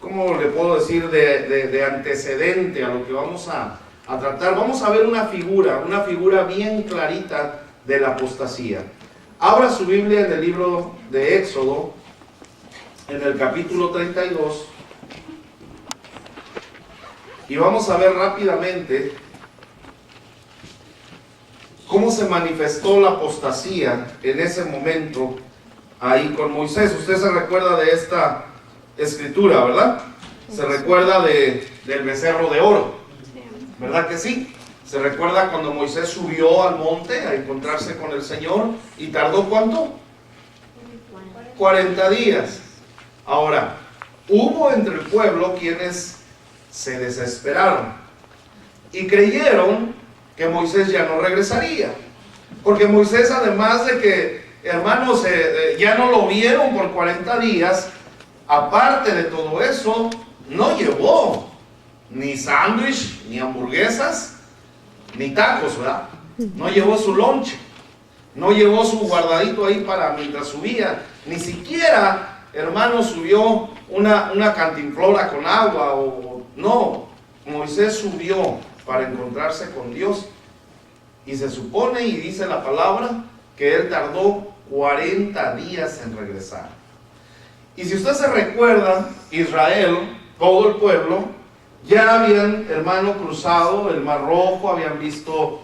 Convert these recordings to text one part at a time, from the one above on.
¿cómo le puedo decir? De antecedente a lo que vamos a tratar. Vamos a ver una figura bien clarita de la apostasía. Abra su Biblia en el libro de Éxodo, en el capítulo 32, y vamos a ver rápidamente cómo se manifestó la apostasía en ese momento ahí con Moisés. Usted se recuerda de esta escritura, ¿verdad? Se recuerda del becerro de oro, ¿verdad que sí? Se recuerda cuando Moisés subió al monte a encontrarse con el Señor y tardó ¿cuánto? 40 días. Ahora, hubo entre el pueblo quienes se desesperaron y creyeron que Moisés ya no regresaría, porque Moisés, además de que, hermanos, ya no lo vieron por 40 días, aparte de todo eso, no llevó ni sándwich, ni hamburguesas, ni tacos, ¿verdad? No llevó su lonche, no llevó su guardadito ahí para mientras subía, ni siquiera, hermanos, subió una cantinflora con agua, no. Moisés subió para encontrarse con Dios, y se supone, y dice la palabra, que él tardó 40 días en regresar. Y si usted se recuerda, Israel, todo el pueblo, ya habían, hermano, cruzado el Mar Rojo, habían visto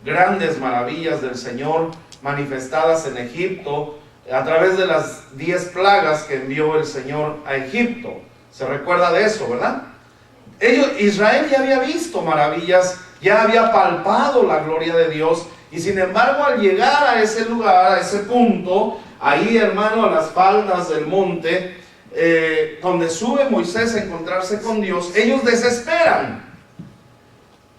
grandes maravillas del Señor manifestadas en Egipto, a través de las 10 plagas que envió el Señor a Egipto. ¿Se recuerda de eso, verdad? Israel ya había visto maravillas, ya había palpado la gloria de Dios, y sin embargo, al llegar a ese lugar, a ese punto, ahí, hermano, a las faldas del monte, donde sube Moisés a encontrarse con Dios, ellos desesperan.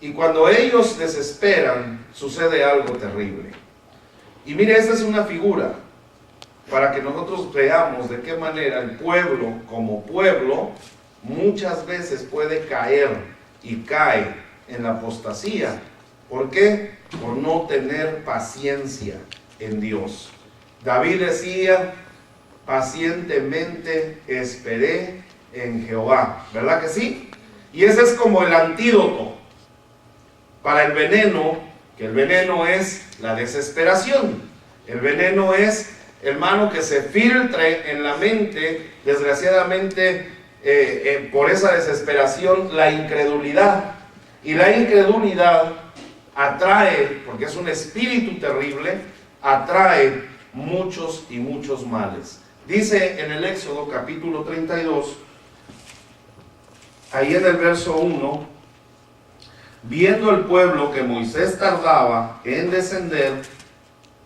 Y cuando ellos desesperan, sucede algo terrible. Y mire, esta es una figura para que nosotros veamos de qué manera el pueblo, como pueblo, muchas veces puede caer y cae en la apostasía. ¿Por qué? Por no tener paciencia en Dios. David decía: pacientemente esperé en Jehová, ¿verdad que sí? Y ese es como el antídoto para el veneno, que el veneno es la desesperación. El veneno es, hermano, que se filtre en la mente, desgraciadamente, por esa desesperación, la incredulidad. Y la incredulidad atrae, porque es un espíritu terrible, atrae muchos y muchos males. Dice en el Éxodo capítulo 32, ahí en el verso 1, viendo el pueblo que Moisés tardaba en descender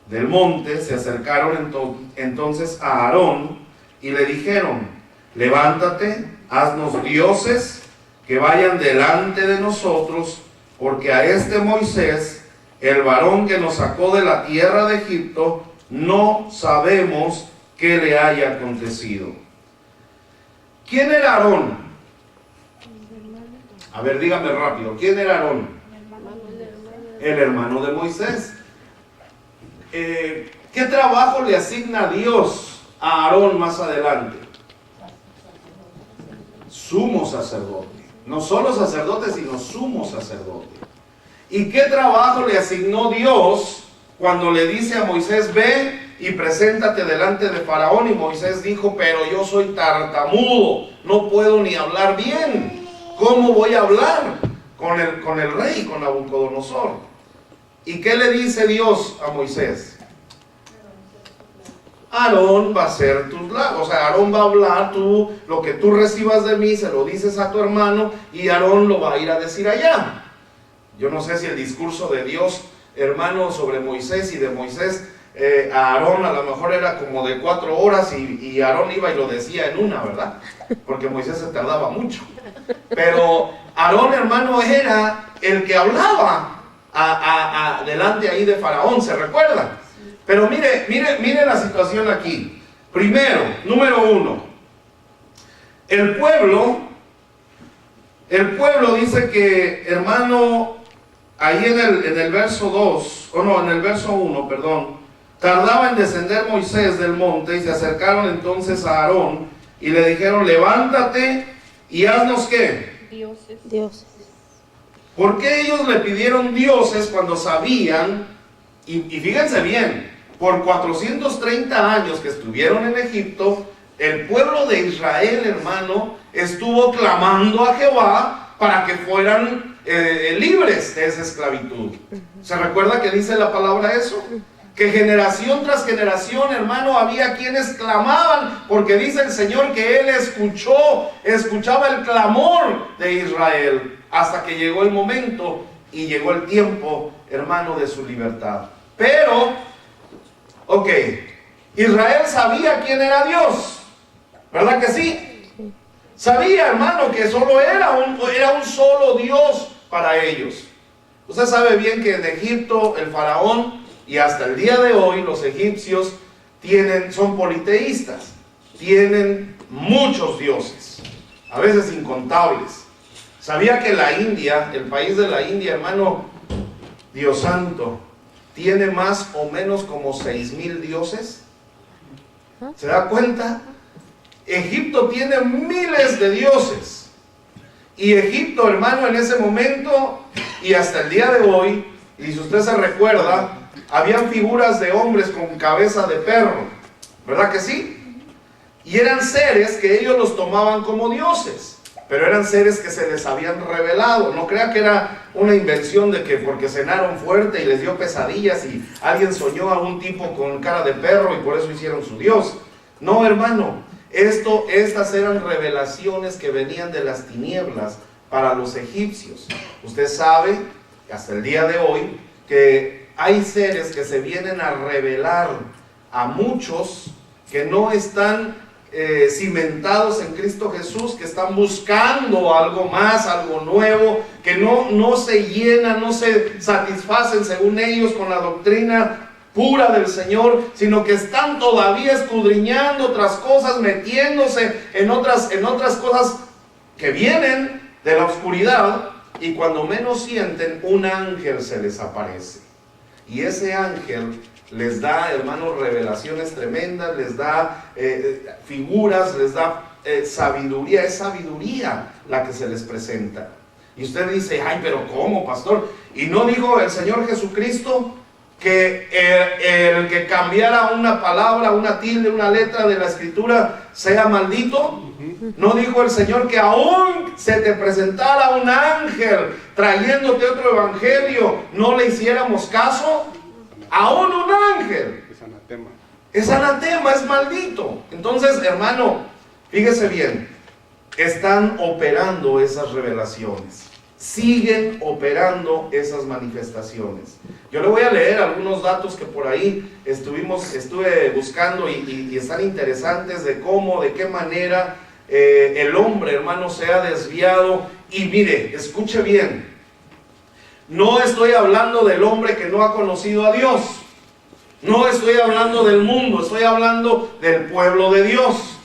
del monte, se acercaron entonces a Aarón y le dijeron: levántate, haznos dioses que vayan delante de nosotros, porque a este Moisés, el varón que nos sacó de la tierra de Egipto, no sabemos qué le haya acontecido. ¿Quién era Aarón? A ver, dígame rápido, ¿quién era Aarón? El hermano de Moisés. ¿Qué trabajo le asigna Dios a Aarón más adelante? Sumo sacerdote. No solo sacerdote, sino sumo sacerdote. ¿Y qué trabajo le asignó Dios cuando le dice a Moisés: ve y preséntate delante de Faraón? Y Moisés dijo: pero yo soy tartamudo, no puedo ni hablar bien. ¿Cómo voy a hablar con el rey, con Nabucodonosor? ¿Y qué le dice Dios a Moisés? Aarón va a ser tus labios, o sea, Aarón va a hablar, tú, lo que tú recibas de mí, se lo dices a tu hermano, y Aarón lo va a ir a decir allá. Yo no sé si el discurso de Dios, hermano, sobre Moisés y de Moisés a Aarón a lo mejor era como de 4 horas, y Aarón iba y lo decía en una, ¿verdad? Porque Moisés se tardaba mucho. Pero Aarón, hermano, era el que hablaba delante ahí de Faraón, ¿se recuerda? Pero mire la situación aquí. Primero, número 1, el pueblo dice que, hermano, ahí en el verso 2, en el verso 1, perdón, tardaba en descender Moisés del monte, y se acercaron entonces a Aarón y le dijeron, levántate y haznos ¿qué? Dioses. ¿Por qué ellos le pidieron dioses cuando sabían, y fíjense bien, por 430 años que estuvieron en Egipto, el pueblo de Israel, hermano, estuvo clamando a Jehová para que fueran libres de esa esclavitud? ¿Se recuerda que dice la palabra eso? Que generación tras generación, hermano, había quienes clamaban, porque dice el Señor que Él escuchaba el clamor de Israel, hasta que llegó el momento y llegó el tiempo, hermano, de su libertad. Pero, ok, Israel sabía quién era Dios, ¿verdad que sí? Sabía, hermano, que solo era un solo Dios para ellos. Usted sabe bien que en Egipto el faraón, y hasta el día de hoy los egipcios son politeístas, tienen muchos dioses, a veces incontables. ¿Sabía que la India, el país de la India, hermano, Dios santo, tiene más o menos como 6,000 dioses? ¿Se da cuenta? Egipto tiene miles de dioses. Y Egipto, hermano, en ese momento y hasta el día de hoy, y si usted se recuerda, habían figuras de hombres con cabeza de perro, ¿verdad que sí? Y eran seres que ellos los tomaban como dioses, pero eran seres que se les habían revelado. No crea que era una invención de que porque cenaron fuerte y les dio pesadillas y alguien soñó a un tipo con cara de perro y por eso hicieron su dios. No, hermano, estas eran revelaciones que venían de las tinieblas para los egipcios. Usted sabe, hasta el día de hoy, que hay seres que se vienen a revelar a muchos que no están cimentados en Cristo Jesús, que están buscando algo más, algo nuevo, que no se llenan, no se satisfacen según ellos con la doctrina pura del Señor, sino que están todavía escudriñando otras cosas, metiéndose en otras cosas que vienen de la oscuridad, y cuando menos sienten, un ángel se les aparece. Y ese ángel les da, hermanos, revelaciones tremendas, les da figuras, les da sabiduría. Es sabiduría la que se les presenta. Y usted dice, ay, pero ¿cómo, pastor? ¿Y no dijo el Señor Jesucristo que el que cambiara una palabra, una tilde, una letra de la escritura sea maldito? ¿No dijo el Señor que aún se te presentara un ángel trayéndote otro evangelio, no le hiciéramos caso? Aún un ángel es anatema, es maldito. Entonces, hermano, fíjese bien, están operando esas revelaciones, siguen operando esas manifestaciones. Yo le voy a leer algunos datos que por ahí estuve buscando y están interesantes, de cómo, de qué manera el hombre, hermano, se ha desviado. Y mire, escuche bien, no estoy hablando del hombre que no ha conocido a Dios, no estoy hablando del mundo, estoy hablando del pueblo de Dios.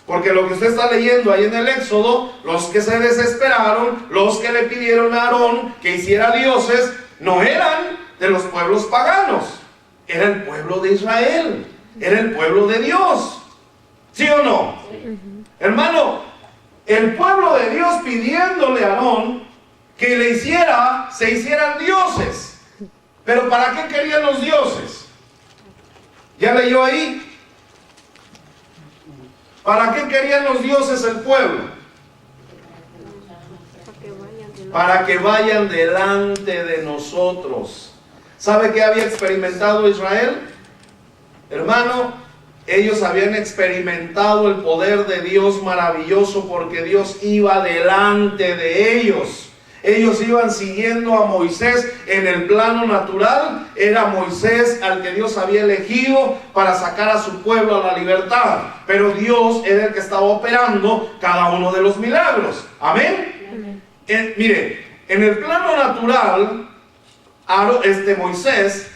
Porque lo que usted está leyendo ahí en el Éxodo, los que se desesperaron, los que le pidieron a Aarón que hiciera dioses, no eran de los pueblos paganos, era el pueblo de Israel, era el pueblo de Dios. ¿Sí o no? Sí. Hermano, el pueblo de Dios pidiéndole a Aarón que se hicieran dioses. Pero ¿para qué querían los dioses? ¿Ya leyó ahí? ¿Para qué querían los dioses el pueblo? Para que vayan delante de nosotros. ¿Sabe qué había experimentado Israel? Hermano, ellos habían experimentado el poder de Dios maravilloso, porque Dios iba delante de ellos. Ellos iban siguiendo a Moisés en el plano natural. Era Moisés al que Dios había elegido para sacar a su pueblo a la libertad. Pero Dios era el que estaba operando cada uno de los milagros. ¿Amén? Mire, en el plano natural, Moisés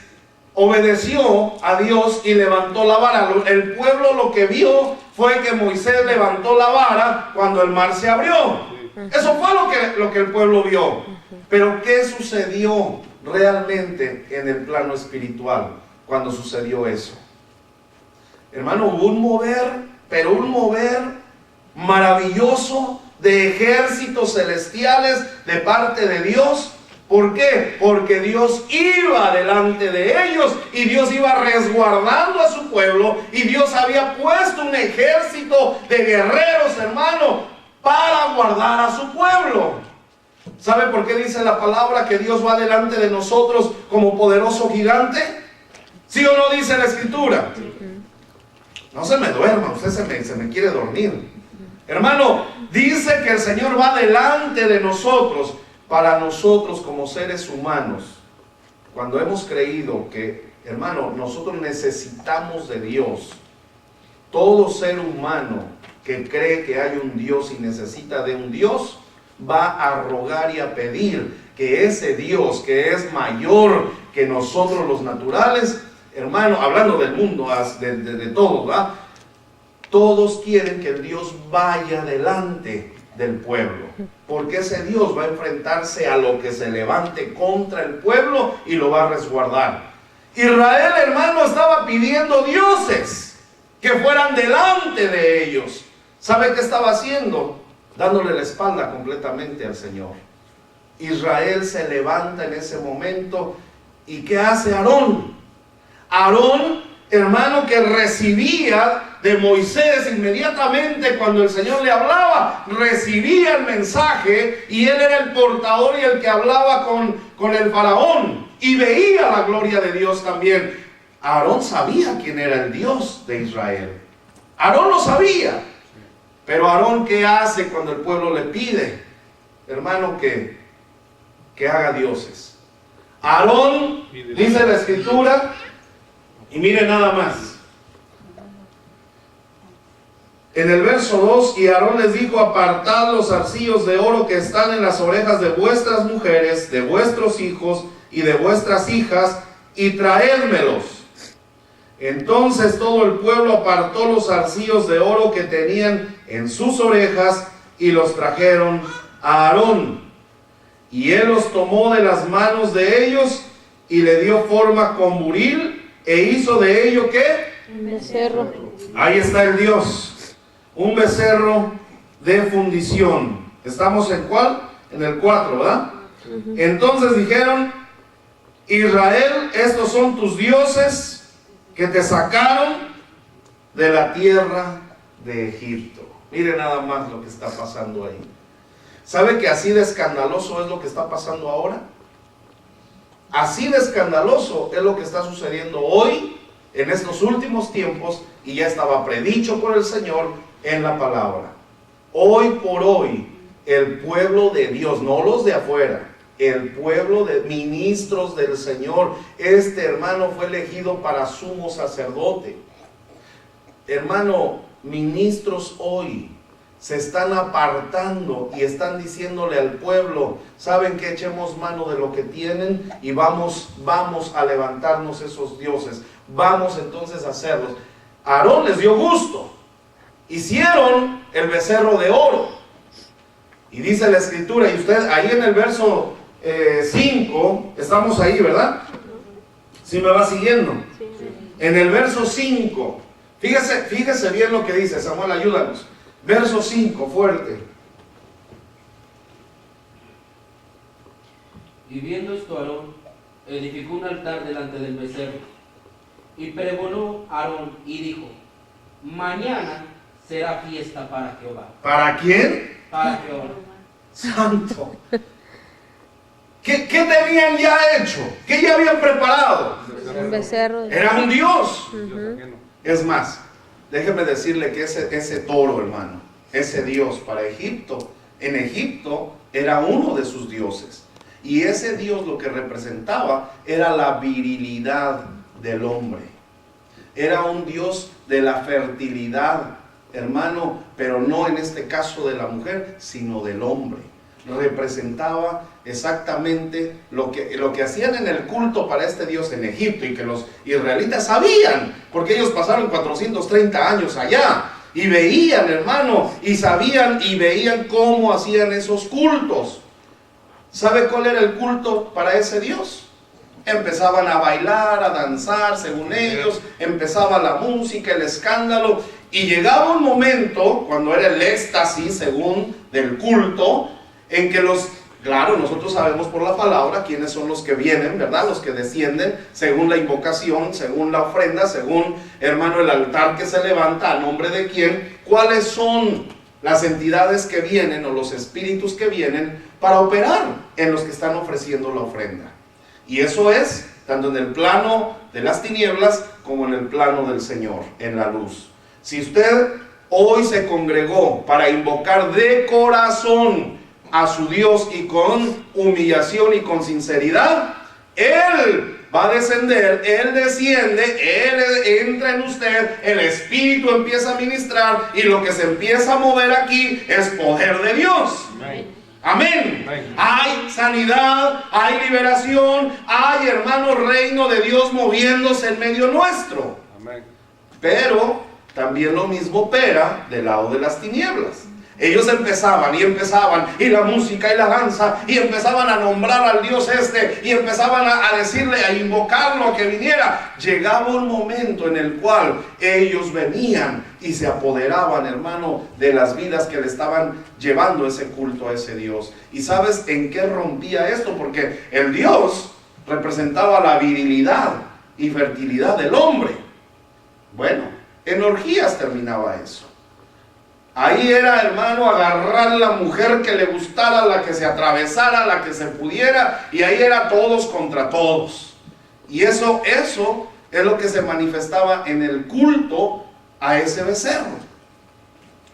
obedeció a Dios y levantó la vara. El pueblo lo que vio fue que Moisés levantó la vara cuando el mar se abrió. Eso fue lo que el pueblo vio. Pero ¿qué sucedió realmente en el plano espiritual cuando sucedió eso? Hermano, hubo un mover, pero un mover maravilloso de ejércitos celestiales de parte de Dios. ¿Por qué? Porque Dios iba delante de ellos y Dios iba resguardando a su pueblo, y Dios había puesto un ejército de guerreros, hermano, para guardar a su pueblo. ¿Sabe por qué dice la palabra que Dios va delante de nosotros como poderoso gigante? ¿Sí o no dice la Escritura? No se me duerma, usted se me quiere dormir. Hermano, dice que el Señor va delante de nosotros. Para nosotros como seres humanos, cuando hemos creído que, hermano, nosotros necesitamos de Dios, todo ser humano que cree que hay un Dios y necesita de un Dios, va a rogar y a pedir que ese Dios, que es mayor que nosotros los naturales, hermano, hablando del mundo, de todos, ¿verdad? Todos quieren que el Dios vaya delante del pueblo, porque ese Dios va a enfrentarse a lo que se levante contra el pueblo y lo va a resguardar. Israel, hermano, estaba pidiendo dioses que fueran delante de ellos. ¿Sabe qué estaba haciendo? Dándole la espalda completamente al Señor. Israel se levanta en ese momento, ¿y qué hace Aarón? Aarón, hermano, que recibía de Moisés inmediatamente cuando el Señor le hablaba, recibía el mensaje, y él era el portador y el que hablaba con el faraón, y veía la gloria de Dios también. Aarón sabía quién era el Dios de Israel. Aarón lo sabía. Pero Aarón, ¿qué hace cuando el pueblo le pide? Hermano, que haga dioses. Aarón, dice la Escritura, y mire nada más. En el verso 2, y Aarón les dijo: apartad los zarcillos de oro que están en las orejas de vuestras mujeres, de vuestros hijos y de vuestras hijas, y traédmelos. Entonces todo el pueblo apartó los zarcillos de oro que tenían en sus orejas, y los trajeron a Aarón. Y él los tomó de las manos de ellos, y le dio forma con buril, e hizo de ello, ¿qué? Un becerro. Ahí está el Dios. Un becerro de fundición. ¿Estamos en cuál? En el 4, ¿verdad? Entonces dijeron: Israel, estos son tus dioses que te sacaron de la tierra de Egipto. Mire nada más lo que está pasando ahí. ¿Sabe que así de escandaloso es lo que está pasando ahora? Así de escandaloso es lo que está sucediendo hoy, en estos últimos tiempos, y ya estaba predicho por el Señor en la palabra. Hoy por hoy, el pueblo de Dios, no los de afuera, el pueblo de ministros del Señor, este hermano fue elegido para sumo sacerdote. Hermano, ministros hoy se están apartando y están diciéndole al pueblo: saben que echemos mano de lo que tienen y vamos a levantarnos esos dioses, vamos entonces a hacerlos. Aarón les dio gusto, hicieron el becerro de oro, y dice la Escritura, y usted ahí en el verso 5, estamos ahí, ¿verdad? ¿Sí me va siguiendo? En el verso 5, fíjese bien lo que dice. Samuel, ayúdanos. Verso 5, fuerte. Y viendo esto Aarón, edificó un altar delante del becerro, y pregonó Aarón y dijo: mañana será fiesta para Jehová. ¿Para quién? Para Jehová. Santo. ¿Qué tenían ya hecho? ¿Qué ya habían preparado? Un becerro. Era un Dios. Es más, déjeme decirle que ese toro, hermano, ese Dios para Egipto, en Egipto era uno de sus dioses. Y ese Dios lo que representaba era la virilidad del hombre. Era un Dios de la fertilidad, hermano, pero no en este caso de la mujer, sino del hombre. Representaba exactamente lo que hacían en el culto para este Dios en Egipto, y que los israelitas sabían, porque ellos pasaron 430 años allá y veían, hermano, y sabían y veían cómo hacían esos cultos. ¿Sabe cuál era el culto para ese Dios? Empezaban a bailar, a danzar, según ellos, empezaba la música, el escándalo, Y llegaba un momento, cuando era el éxtasis, según del culto, en que claro, nosotros sabemos por la palabra quiénes son los que vienen, ¿verdad? Los que descienden, según la invocación, según la ofrenda, según, hermano, el altar que se levanta, ¿a nombre de quién? ¿Cuáles son las entidades que vienen o los espíritus que vienen para operar en los que están ofreciendo la ofrenda? Y eso es tanto en el plano de las tinieblas como en el plano del Señor, en la luz. Si usted hoy se congregó para invocar de corazón a su Dios y con humillación y con sinceridad, Él va a descender, Él desciende, Él entra en usted, el Espíritu empieza a ministrar y lo que se empieza a mover aquí es poder de Dios. Amén. Hay sanidad, hay liberación, hay, hermano, reino de Dios moviéndose en medio nuestro. Amén. Pero también lo mismo opera del lado de las tinieblas. Ellos empezaban y la música y la danza, y empezaban a nombrar al Dios y empezaban a decirle, a invocarlo a que viniera. Llegaba un momento en el cual ellos venían y se apoderaban, hermano, de las vidas que le estaban llevando ese culto a ese Dios. ¿Y sabes en qué rompía esto? Porque el Dios representaba la virilidad y fertilidad del hombre. Bueno, en orgías terminaba eso. Ahí era, hermano, agarrar la mujer que le gustara, la que se atravesara, la que se pudiera, y ahí era todos contra todos. Y eso es lo que se manifestaba en el culto a ese becerro.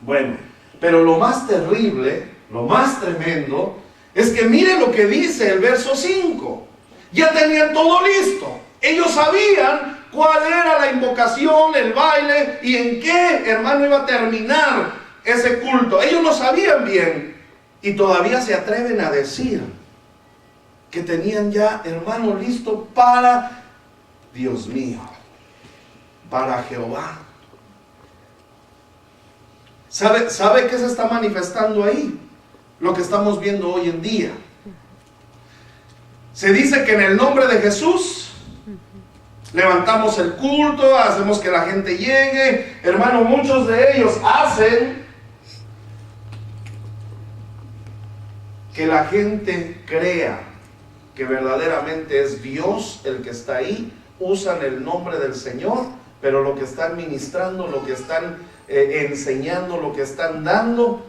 Bueno, pero lo más terrible, lo más tremendo, es que mire lo que dice el verso 5. Ya tenían todo listo. Ellos sabían cuál era la invocación, el baile, y en qué, hermano, iba a terminar ese culto. Ellos lo sabían bien y todavía se atreven a decir que tenían ya, hermano, listo para, Dios mío, para Jehová. ¿Sabe qué se está manifestando ahí? Lo que estamos viendo hoy en día. Se dice que en el nombre de Jesús levantamos el culto, hacemos que la gente llegue. Hermano, muchos de ellos hacen que la gente crea que verdaderamente es Dios el que está ahí. Usan el nombre del Señor, pero lo que están ministrando, lo que están enseñando, lo que están dando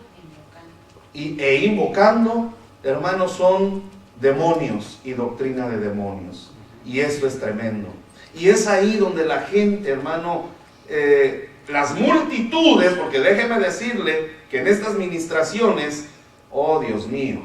e invocando, hermanos, son demonios y doctrina de demonios. Y esto es tremendo. Y es ahí donde la gente, hermano, las multitudes, porque déjeme decirle que en estas ministraciones, oh Dios mío,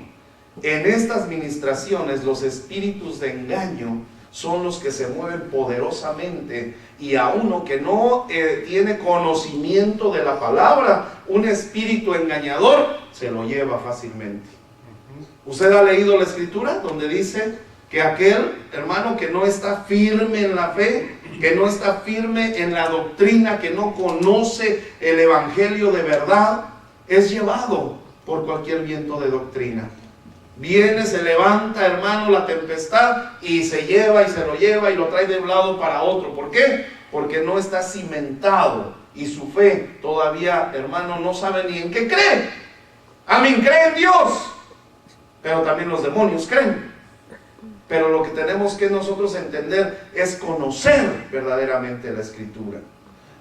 en estas ministraciones los espíritus de engaño son los que se mueven poderosamente, y a uno que no tiene conocimiento de la palabra, un espíritu engañador se lo lleva fácilmente. ¿Usted ha leído la escritura donde dice que aquel, hermano, que no está firme en la fe, que no está firme en la doctrina, que no conoce el evangelio de verdad, es llevado por cualquier viento de doctrina? Viene, se levanta, hermano, la tempestad y se lleva y se lo lleva y lo trae de un lado para otro. ¿Por qué? Porque no está cimentado y su fe todavía, hermano, no sabe ni en qué cree. Amén, cree en Dios, pero también los demonios creen. Pero lo que tenemos que nosotros entender es conocer verdaderamente la escritura.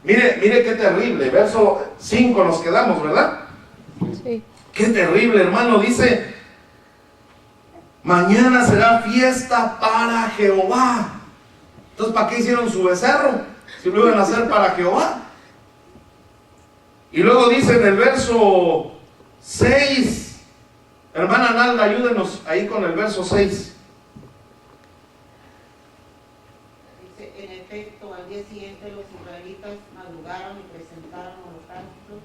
Mire qué terrible, verso 5 nos quedamos, ¿verdad? Sí. Qué terrible, hermano, dice: mañana será fiesta para Jehová. Entonces, ¿para qué hicieron su becerro? Si lo iban a hacer para Jehová. Y luego dice en el verso 6, hermana Nalda, ayúdenos ahí con el verso 6. Dice: en efecto, al día siguiente los israelitas madrugaron y presentaron holocaustos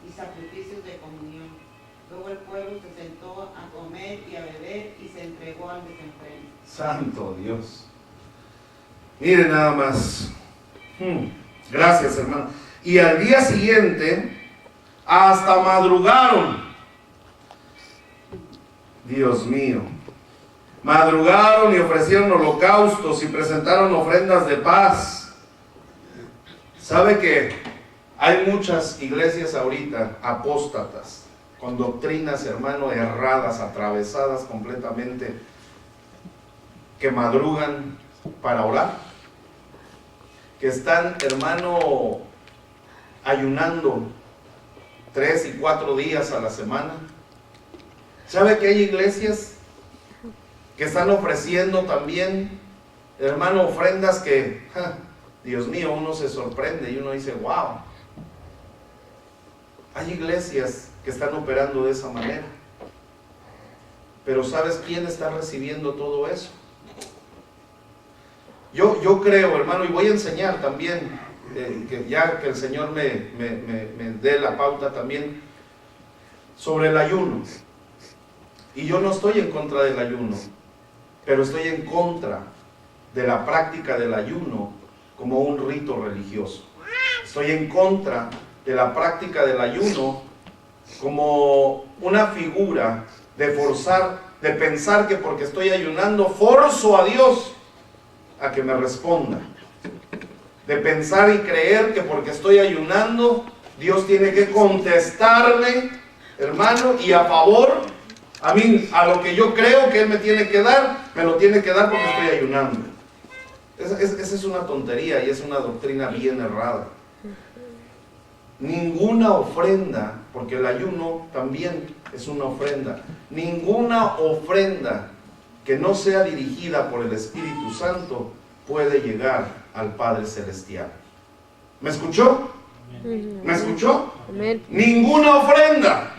y sacrificios de comunión. Luego el pueblo se sentó a comer y a beber y se entregó al desenfreno. Santo Dios. Miren nada más. Gracias, hermano. Y al día siguiente hasta madrugaron. Dios mío. Madrugaron y ofrecieron holocaustos y presentaron ofrendas de paz. ¿Sabe que Hay muchas iglesias ahorita apóstatas, con doctrinas, hermano, erradas, atravesadas completamente, que madrugan para orar, que están, hermano, ayunando 3 y 4 días a la semana. ¿Sabe que hay iglesias que están ofreciendo también, hermano, ofrendas que, Dios mío, uno se sorprende y uno dice, wow? Hay iglesias que están operando de esa manera. Pero ¿sabes quién está recibiendo todo eso? Yo creo, hermano, y voy a enseñar también, que ya que el Señor me dé la pauta también, sobre el ayuno. Y yo no estoy en contra del ayuno, pero estoy en contra de la práctica del ayuno como un rito religioso. Estoy en contra de la práctica del ayuno como una figura de forzar, de pensar que porque estoy ayunando forzo a Dios a que me responda, de pensar y creer que porque estoy ayunando Dios tiene que contestarme, hermano, y a favor a lo que yo creo que Él me tiene que dar, me lo tiene que dar porque estoy ayunando. Esa es una tontería y es una doctrina bien errada. Ninguna ofrenda, porque el ayuno también es una ofrenda, ninguna ofrenda que no sea dirigida por el Espíritu Santo puede llegar al Padre Celestial. ¿Me escuchó? ¿Me escuchó? Amén. Ninguna ofrenda.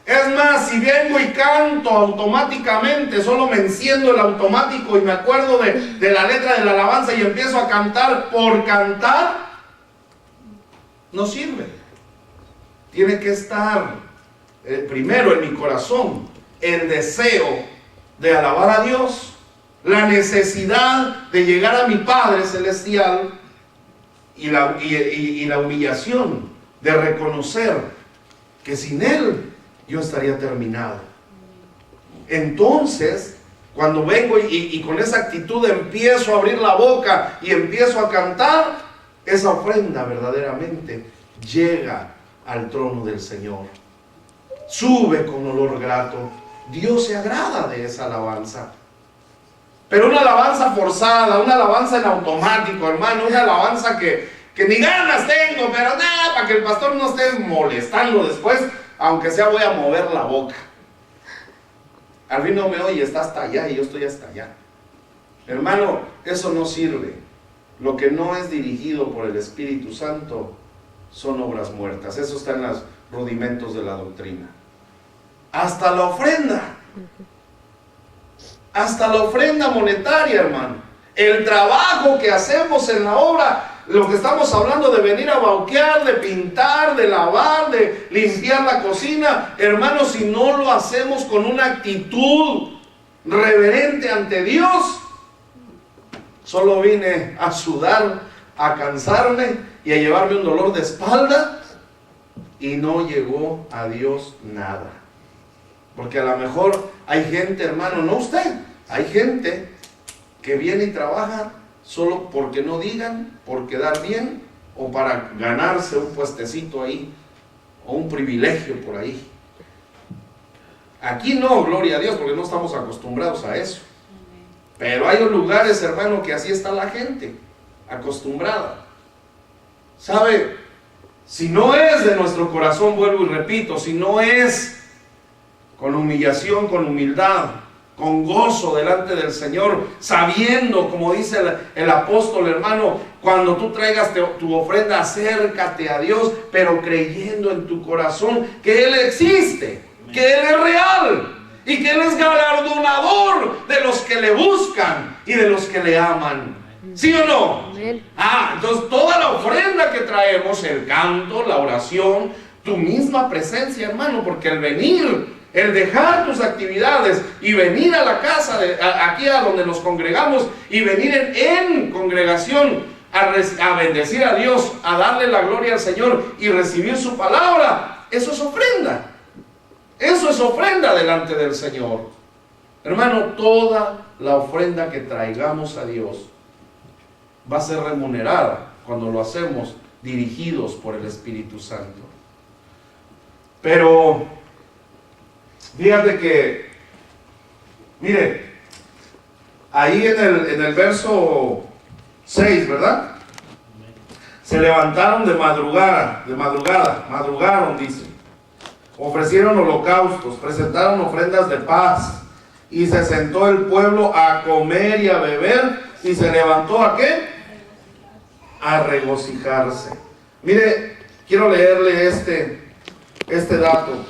Es más, si vengo y canto automáticamente, solo me enciendo el automático y me acuerdo de la letra de la alabanza y empiezo a cantar por cantar, no sirve. Tiene que estar primero en mi corazón el deseo de alabar a Dios, la necesidad de llegar a mi Padre Celestial y la humillación de reconocer que sin Él yo estaría terminado. Entonces, cuando vengo y con esa actitud empiezo a abrir la boca y empiezo a cantar, esa ofrenda verdaderamente llega al trono del Señor. Sube con olor grato. Dios se agrada de esa alabanza. Pero una alabanza forzada, una alabanza en automático, hermano, una alabanza que ni ganas tengo, pero nada, para que el pastor no esté molestando después, aunque sea voy a mover la boca. Al fin no me oye, está hasta allá y yo estoy hasta allá. Hermano, eso no sirve. Lo que no es dirigido por el Espíritu Santo son obras muertas. Eso está en los rudimentos de la doctrina. Hasta la ofrenda monetaria, hermano. El trabajo que hacemos en la obra, lo que estamos hablando de venir a bauquear, de pintar, de lavar, de limpiar la cocina, hermano, si no lo hacemos con una actitud reverente ante Dios, solo vine a sudar, a cansarme y a llevarme un dolor de espalda y no llegó a Dios nada. Porque a lo mejor hay gente, hermano, no usted, hay gente que viene y trabaja solo porque no digan, por quedar bien o para ganarse un puestecito ahí o un privilegio por ahí. Aquí no, gloria a Dios, porque no estamos acostumbrados a eso. Pero hay lugares, hermano, que así está la gente, acostumbrada. ¿Sabe? Si no es de nuestro corazón, vuelvo y repito, si no es con humillación, con humildad, con gozo delante del Señor, sabiendo, como dice el apóstol, hermano, cuando tú traigas tu ofrenda, acércate a Dios, pero creyendo en tu corazón que Él existe, que Él es real y que Él es galardonador de los que le buscan y de los que le aman. ¿Sí o no? Amén. Entonces toda la ofrenda que traemos, el canto, la oración, tu misma presencia, hermano, porque el venir, el dejar tus actividades y venir a la casa, aquí a donde nos congregamos, y venir en congregación a bendecir a Dios, a darle la gloria al Señor y recibir su palabra, eso es ofrenda. Eso es ofrenda delante del Señor. Hermano, toda la ofrenda que traigamos a Dios va a ser remunerada cuando lo hacemos dirigidos por el Espíritu Santo. Pero fíjate que, mire, ahí en el verso 6, ¿verdad? Se levantaron de madrugaron, dice. Ofrecieron holocaustos, presentaron ofrendas de paz, y se sentó el pueblo a comer y a beber, y se levantó ¿a qué? A regocijarse. Mire, quiero leerle este dato.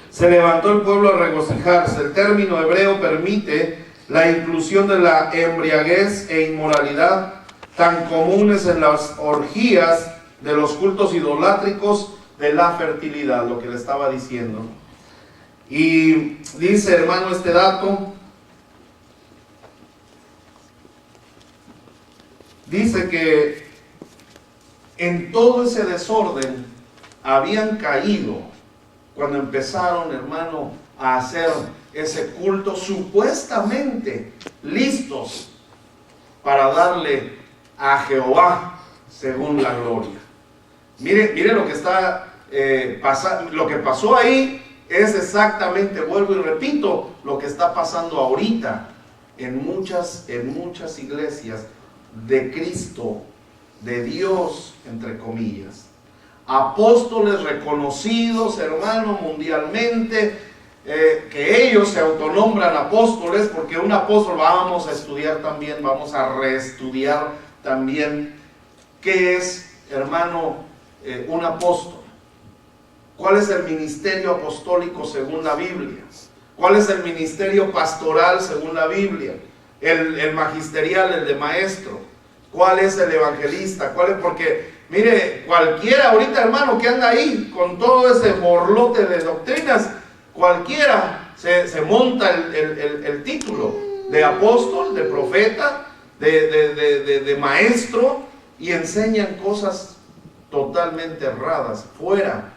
Se levantó el pueblo a regocijarse. El término hebreo permite la inclusión de la embriaguez e inmoralidad tan comunes en las orgías de los cultos idolátricos de la fertilidad, lo que le estaba diciendo. Y dice, hermano, este dato, dice que en todo ese desorden habían caído cuando empezaron, hermano, a hacer ese culto, supuestamente listos para darle a Jehová según la gloria. Mire lo que está lo que pasó ahí es exactamente, vuelvo y repito, lo que está pasando ahorita en muchas iglesias de Cristo, de Dios, entre comillas. Apóstoles reconocidos, hermano, mundialmente, que ellos se autonombran apóstoles, porque un apóstol, vamos a estudiar también, vamos a reestudiar también qué es, hermano, un apóstol. ¿Cuál es el ministerio apostólico según la Biblia? ¿Cuál es el ministerio pastoral según la Biblia? El magisterial, el de maestro. ¿Cuál es el evangelista? ¿Cuál es? Porque, mire, cualquiera ahorita, hermano, que anda ahí con todo ese borlote de doctrinas, cualquiera se monta el título de apóstol, de profeta, de maestro, y enseñan cosas totalmente erradas, fuera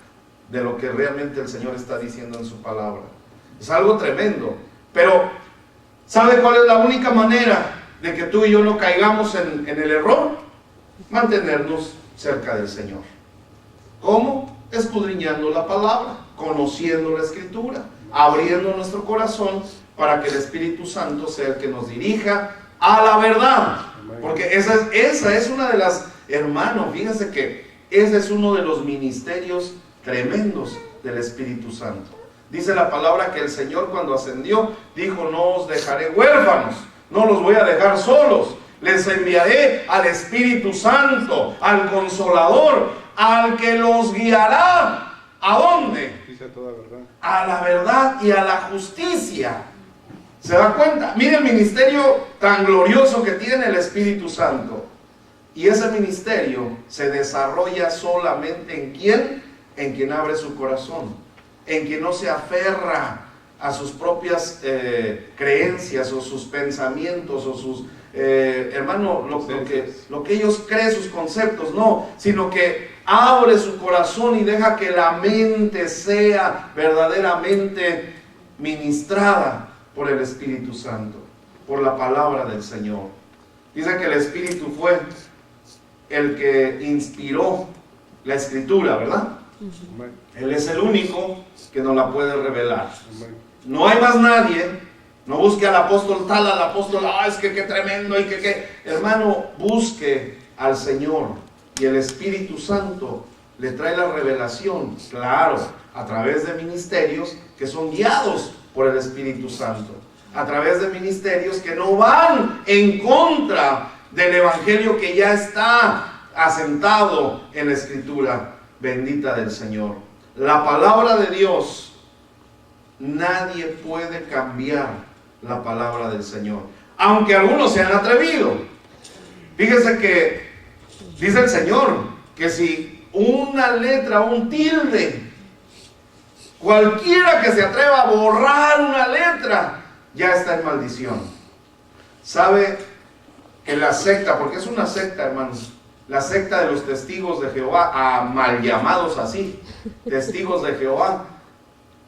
de lo que realmente el Señor está diciendo en su palabra. Es algo tremendo. Pero, ¿sabe cuál es la única manera de que tú y yo no caigamos en el error? Mantenernos cerca del Señor. ¿Cómo? Escudriñando la palabra, conociendo la Escritura, abriendo nuestro corazón para que el Espíritu Santo sea el que nos dirija a la verdad. Porque esa es una de las, hermanos, fíjense que ese es uno de los ministerios tremendos del Espíritu Santo. Dice la palabra que el Señor, cuando ascendió, dijo: no os dejaré huérfanos, no los voy a dejar solos, les enviaré al Espíritu Santo, al Consolador, al que los guiará. ¿A dónde? Dice toda verdad. A la verdad y a la justicia. ¿Se da cuenta? Mire el ministerio tan glorioso que tiene el Espíritu Santo. Y ese ministerio se desarrolla solamente ¿en quién? En quien abre su corazón, en quien no se aferra a sus propias creencias o sus pensamientos o sus, hermano, lo que ellos creen, sus conceptos, no, sino que abre su corazón y deja que la mente sea verdaderamente ministrada por el Espíritu Santo, por la palabra del Señor. Dice que el Espíritu fue el que inspiró la Escritura, ¿verdad? Él es el único que nos la puede revelar. No hay más nadie. No busque al apóstol tal, al apóstol, es que qué tremendo, y que hermano, busque al Señor, y el Espíritu Santo le trae la revelación, claro, a través de ministerios que son guiados por el Espíritu Santo, a través de ministerios que no van en contra del evangelio que ya está asentado en la Escritura bendita del Señor. La palabra de Dios, nadie puede cambiar la palabra del Señor, aunque algunos se han atrevido. Fíjese que dice el Señor que si una letra, un tilde, cualquiera que se atreva a borrar una letra, ya está en maldición. ¿Sabe que la secta, porque es una secta, hermanos, la secta de los testigos de Jehová, mal llamados así, testigos de Jehová,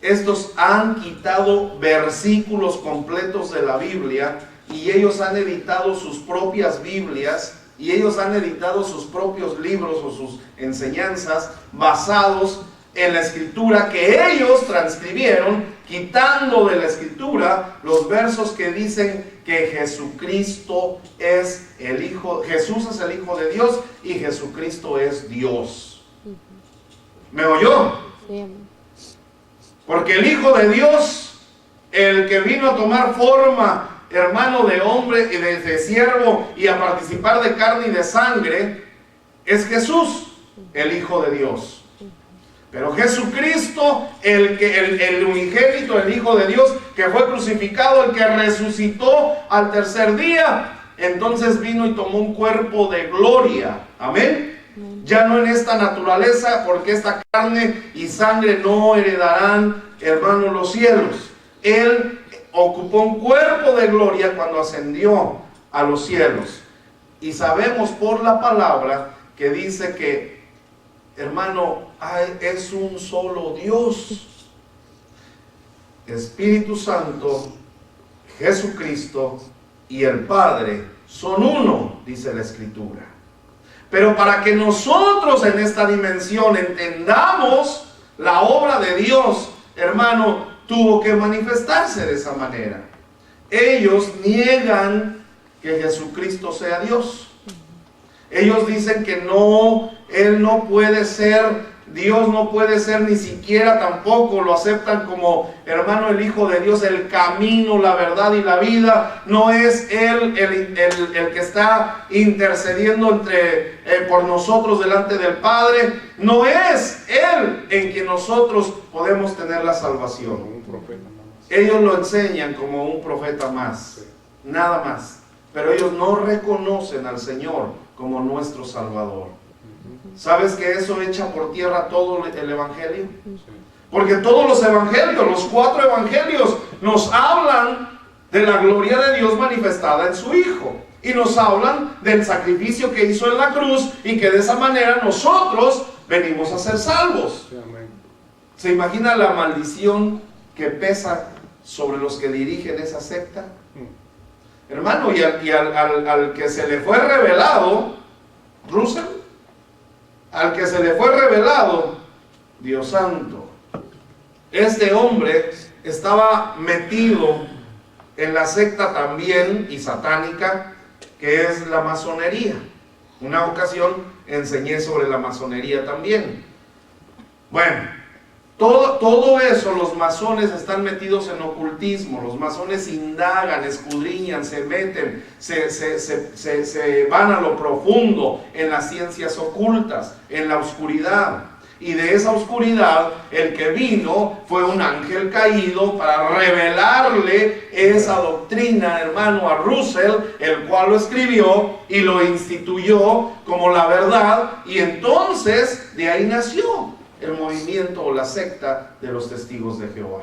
estos han quitado versículos completos de la Biblia y ellos han editado sus propias Biblias y ellos han editado sus propios libros o sus enseñanzas basados en la escritura que ellos transcribieron, quitando de la escritura los versos que dicen que Jesucristo es el Hijo, Jesús es el Hijo de Dios y Jesucristo es Dios. ¿Me oyó? Sí. Porque el Hijo de Dios, el que vino a tomar forma, hermano, de hombre y de siervo y a participar de carne y de sangre, es Jesús, el Hijo de Dios. Pero Jesucristo, el unigénito, el Hijo de Dios, que fue crucificado, el que resucitó al tercer día, entonces vino y tomó un cuerpo de gloria. Amén. Ya no en esta naturaleza, porque esta carne y sangre no heredarán, hermanos, los cielos. Él ocupó un cuerpo de gloria cuando ascendió a los cielos. Y sabemos por la palabra que dice que, hermano, es un solo Dios. Espíritu Santo, Jesucristo y el Padre son uno, dice la Escritura. Pero para que nosotros en esta dimensión entendamos la obra de Dios, hermano, tuvo que manifestarse de esa manera. Ellos niegan que Jesucristo sea Dios. Ellos dicen que no, Él no puede ser Dios, no puede ser ni siquiera, tampoco lo aceptan como, hermano, el Hijo de Dios, el camino, la verdad y la vida. No es Él el que está intercediendo por nosotros delante del Padre. No es Él en quien nosotros podemos tener la salvación. Un profeta más. Ellos lo enseñan como un profeta más, nada más. Pero ellos no reconocen al Señor como nuestro Salvador. ¿Sabes que eso echa por tierra todo el Evangelio? Porque todos los evangelios, los 4 evangelios, nos hablan de la gloria de Dios manifestada en su Hijo. Y nos hablan del sacrificio que hizo en la cruz y que de esa manera nosotros venimos a ser salvos. ¿Se imagina la maldición que pesa sobre los que dirigen esa secta? Hermano, y al que se le fue revelado, Russell, al que se le fue revelado, Dios santo, este hombre estaba metido en la secta también y satánica, que es la masonería. Una ocasión enseñé sobre la masonería también. Bueno, todo eso, los masones están metidos en ocultismo. Los masones indagan, escudriñan, se meten, se van a lo profundo en las ciencias ocultas, en la oscuridad. Y de esa oscuridad, el que vino fue un ángel caído para revelarle esa doctrina, hermano, a Russell, el cual lo escribió y lo instituyó como la verdad. Y entonces de ahí nació el movimiento o la secta de los testigos de Jehová.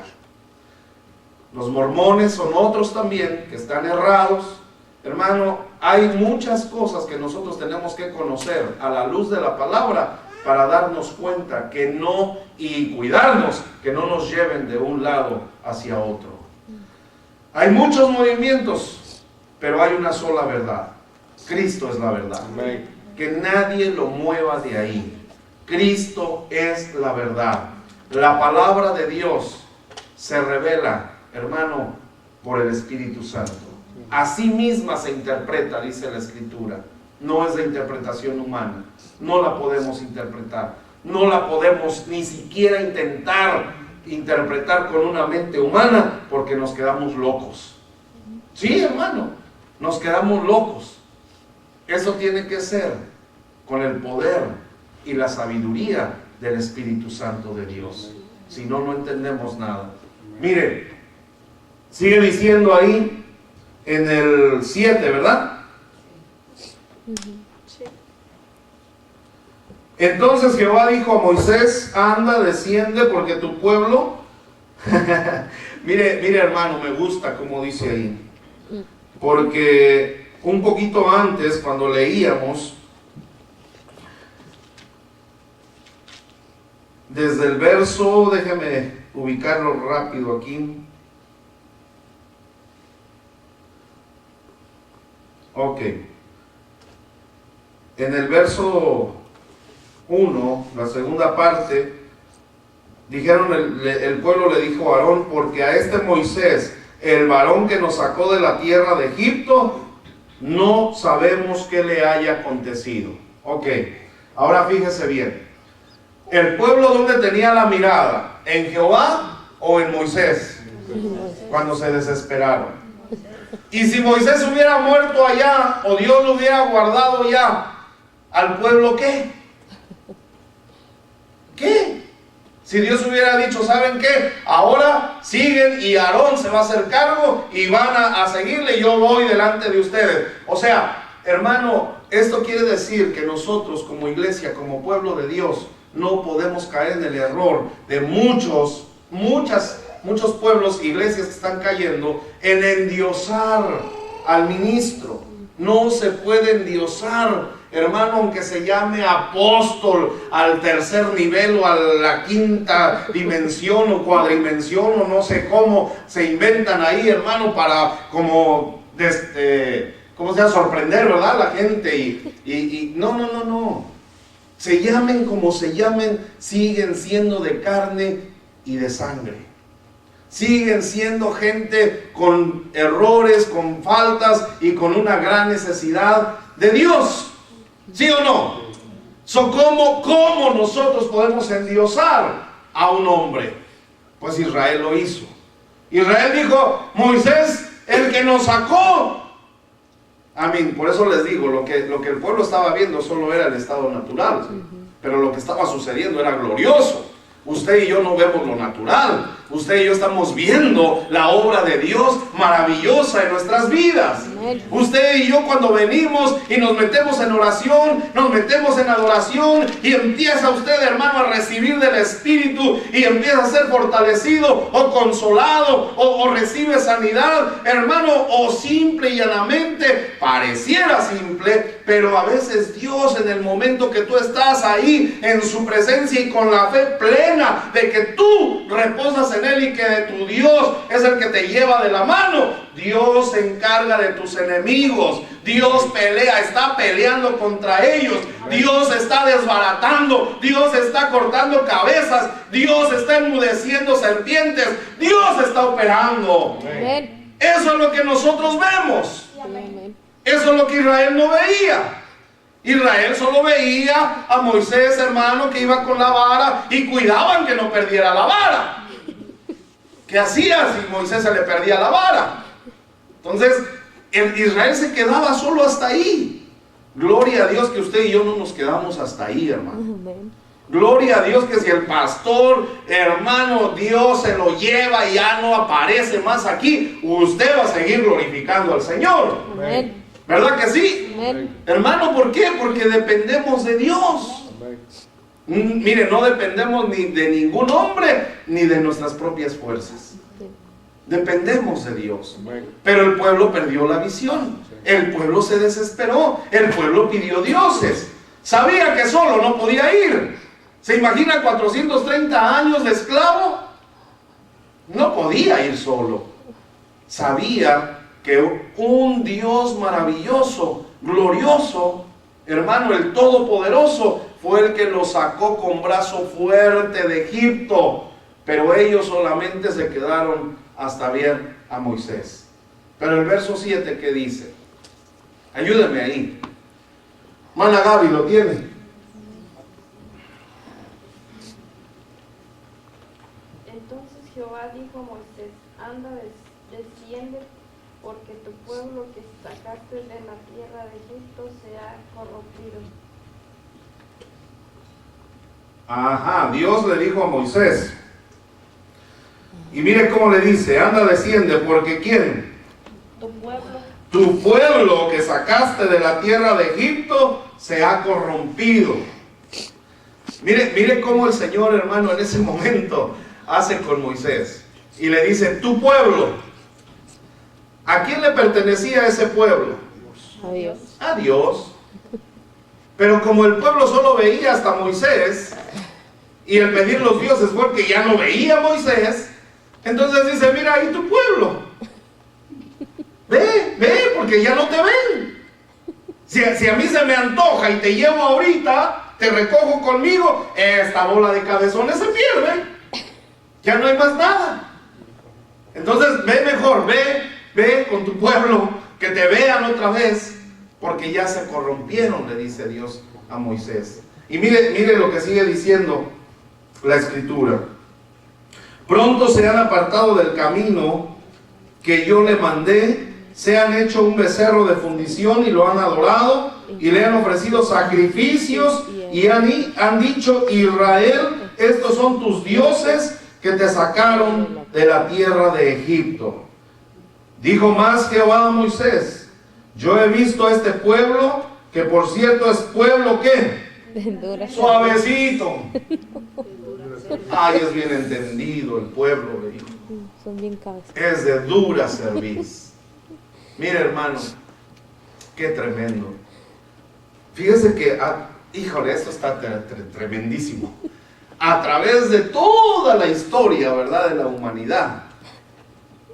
Los mormones son otros también que están errados. Hermano, hay muchas cosas que nosotros tenemos que conocer a la luz de la palabra para darnos cuenta que no, y cuidarnos, que no nos lleven de un lado hacia otro. Hay muchos movimientos, pero hay una sola verdad. Cristo es la verdad. Amén. Que nadie lo mueva de ahí. Cristo es la verdad. La palabra de Dios se revela, hermano, por el Espíritu Santo. Así misma se interpreta, dice la Escritura. No es de interpretación humana. No la podemos interpretar. No la podemos ni siquiera intentar interpretar con una mente humana, porque nos quedamos locos. Sí, hermano, nos quedamos locos. Eso tiene que ser con el poder y la sabiduría del Espíritu Santo de Dios. Si no, no entendemos nada. Mire, sigue diciendo ahí en el 7, ¿verdad? Sí. Entonces Jehová dijo a Moisés: anda, desciende, porque tu pueblo mire hermano, me gusta como dice ahí, porque un poquito antes, cuando leíamos desde el verso, déjeme ubicarlo rápido aquí. Ok. en el verso 1, la segunda parte, dijeron, el pueblo le dijo a Aarón, porque a este Moisés, el varón que nos sacó de la tierra de Egipto, no sabemos qué le haya acontecido. Ok, ahora fíjese bien. ¿El pueblo dónde tenía la mirada? ¿En Jehová o en Moisés? Cuando se desesperaron. Y si Moisés hubiera muerto allá, o Dios lo hubiera guardado ya, ¿al pueblo qué? ¿Qué? Si Dios hubiera dicho, ¿saben qué? Ahora siguen y Aarón se va a hacer cargo y van a seguirle, yo voy delante de ustedes. O sea, hermano, esto quiere decir que nosotros como iglesia, como pueblo de Dios, no podemos caer en el error de muchos pueblos, iglesias que están cayendo en endiosar al ministro. No se puede endiosar, hermano, aunque se llame apóstol al tercer nivel o a la quinta dimensión o cuadrimensión o no sé cómo se inventan ahí, hermano, para como sorprender, ¿verdad? La gente y no. Se llamen como se llamen, siguen siendo de carne y de sangre. Siguen siendo gente con errores, con faltas y con una gran necesidad de Dios. ¿Sí o no? ¿Cómo nosotros podemos endiosar a un hombre? Pues Israel lo hizo. Israel dijo, Moisés, el que nos sacó. Amén. Por eso les digo, lo que el pueblo estaba viendo solo era el estado natural, pero lo que estaba sucediendo era glorioso. Usted y yo no vemos lo natural. Usted y yo estamos viendo la obra de Dios maravillosa en nuestras vidas. Usted y yo cuando venimos y nos metemos en oración, nos metemos en adoración y empieza usted, hermano, a recibir del Espíritu y empieza a ser fortalecido o consolado o recibe sanidad, hermano, o simple y llanamente, pareciera simple, pero a veces Dios en el momento que tú estás ahí en su presencia y con la fe plena de que tú reposas en Él y que tu Dios es el que te lleva de la mano, Dios se encarga de tus enemigos. Dios está peleando contra ellos. Dios está desbaratando. Dios está cortando cabezas. Dios está enmudeciendo serpientes. Dios está operando. Amén. Eso es lo que nosotros vemos. Amén. Eso es lo que Israel no veía. Israel solo veía a Moisés, hermano, que iba con la vara y cuidaban que no perdiera la vara. ¿Qué hacía si Moisés se le perdía la vara? Entonces, Israel se quedaba solo hasta ahí. Gloria a Dios que usted y yo no nos quedamos hasta ahí, hermano. Amén. Gloria a Dios que si el pastor, hermano, Dios se lo lleva y ya no aparece más aquí, usted va a seguir glorificando al Señor. Amén. ¿Verdad que sí? Amén. Hermano, ¿por qué? Porque dependemos de Dios. Mire, no dependemos ni de ningún hombre ni de nuestras propias fuerzas. Dependemos de Dios. Pero el pueblo perdió la visión. El pueblo se desesperó. El pueblo pidió dioses. Sabía que solo no podía ir. ¿Se imagina 430 años de esclavo? No podía ir solo. Sabía que un Dios maravilloso, glorioso, hermano, el Todopoderoso, fue el que los sacó con brazo fuerte de Egipto. Pero ellos solamente se quedaron hasta ver a Moisés. Pero el verso 7, ¿qué dice? Ayúdeme ahí. Mana Gaby, ¿lo tiene? Entonces Jehová dijo a Moisés, anda, desciende, porque tu pueblo que sacaste de la tierra de Egipto se ha corrompido. Ajá, Dios le dijo a Moisés. Y mire cómo le dice, anda, desciende, porque ¿quién? Tu pueblo. Tu pueblo que sacaste de la tierra de Egipto se ha corrompido. Mire cómo el Señor, hermano, en ese momento hace con Moisés. Y le dice, tu pueblo. ¿A quién le pertenecía ese pueblo? A Dios. A Dios. Pero como el pueblo solo veía hasta Moisés, y el pedir los dioses fue que ya no veía a Moisés, entonces dice, mira ahí tu pueblo. Ve, porque ya no te ven. Si a mí se me antoja y te llevo ahorita, te recojo conmigo, esta bola de cabezones se pierde. Ya no hay más nada. Entonces ve mejor, ve con tu pueblo, que te vean otra vez, porque ya se corrompieron, le dice Dios a Moisés. Y mire lo que sigue diciendo la escritura. Pronto se han apartado del camino que yo le mandé, se han hecho un becerro de fundición y lo han adorado, y le han ofrecido sacrificios, y han dicho: Israel, estos son tus dioses que te sacaron de la tierra de Egipto. Dijo más Jehová a Moisés: yo he visto a este pueblo, que por cierto es pueblo ¿qué? Suavecito. Ay, es bien entendido el pueblo, le dijo. Son bien cabezas. Es de dura cerviz. Mire, hermano, qué tremendo. Fíjese que, híjole, esto está tremendísimo. A través de toda la historia, ¿verdad?, de la humanidad.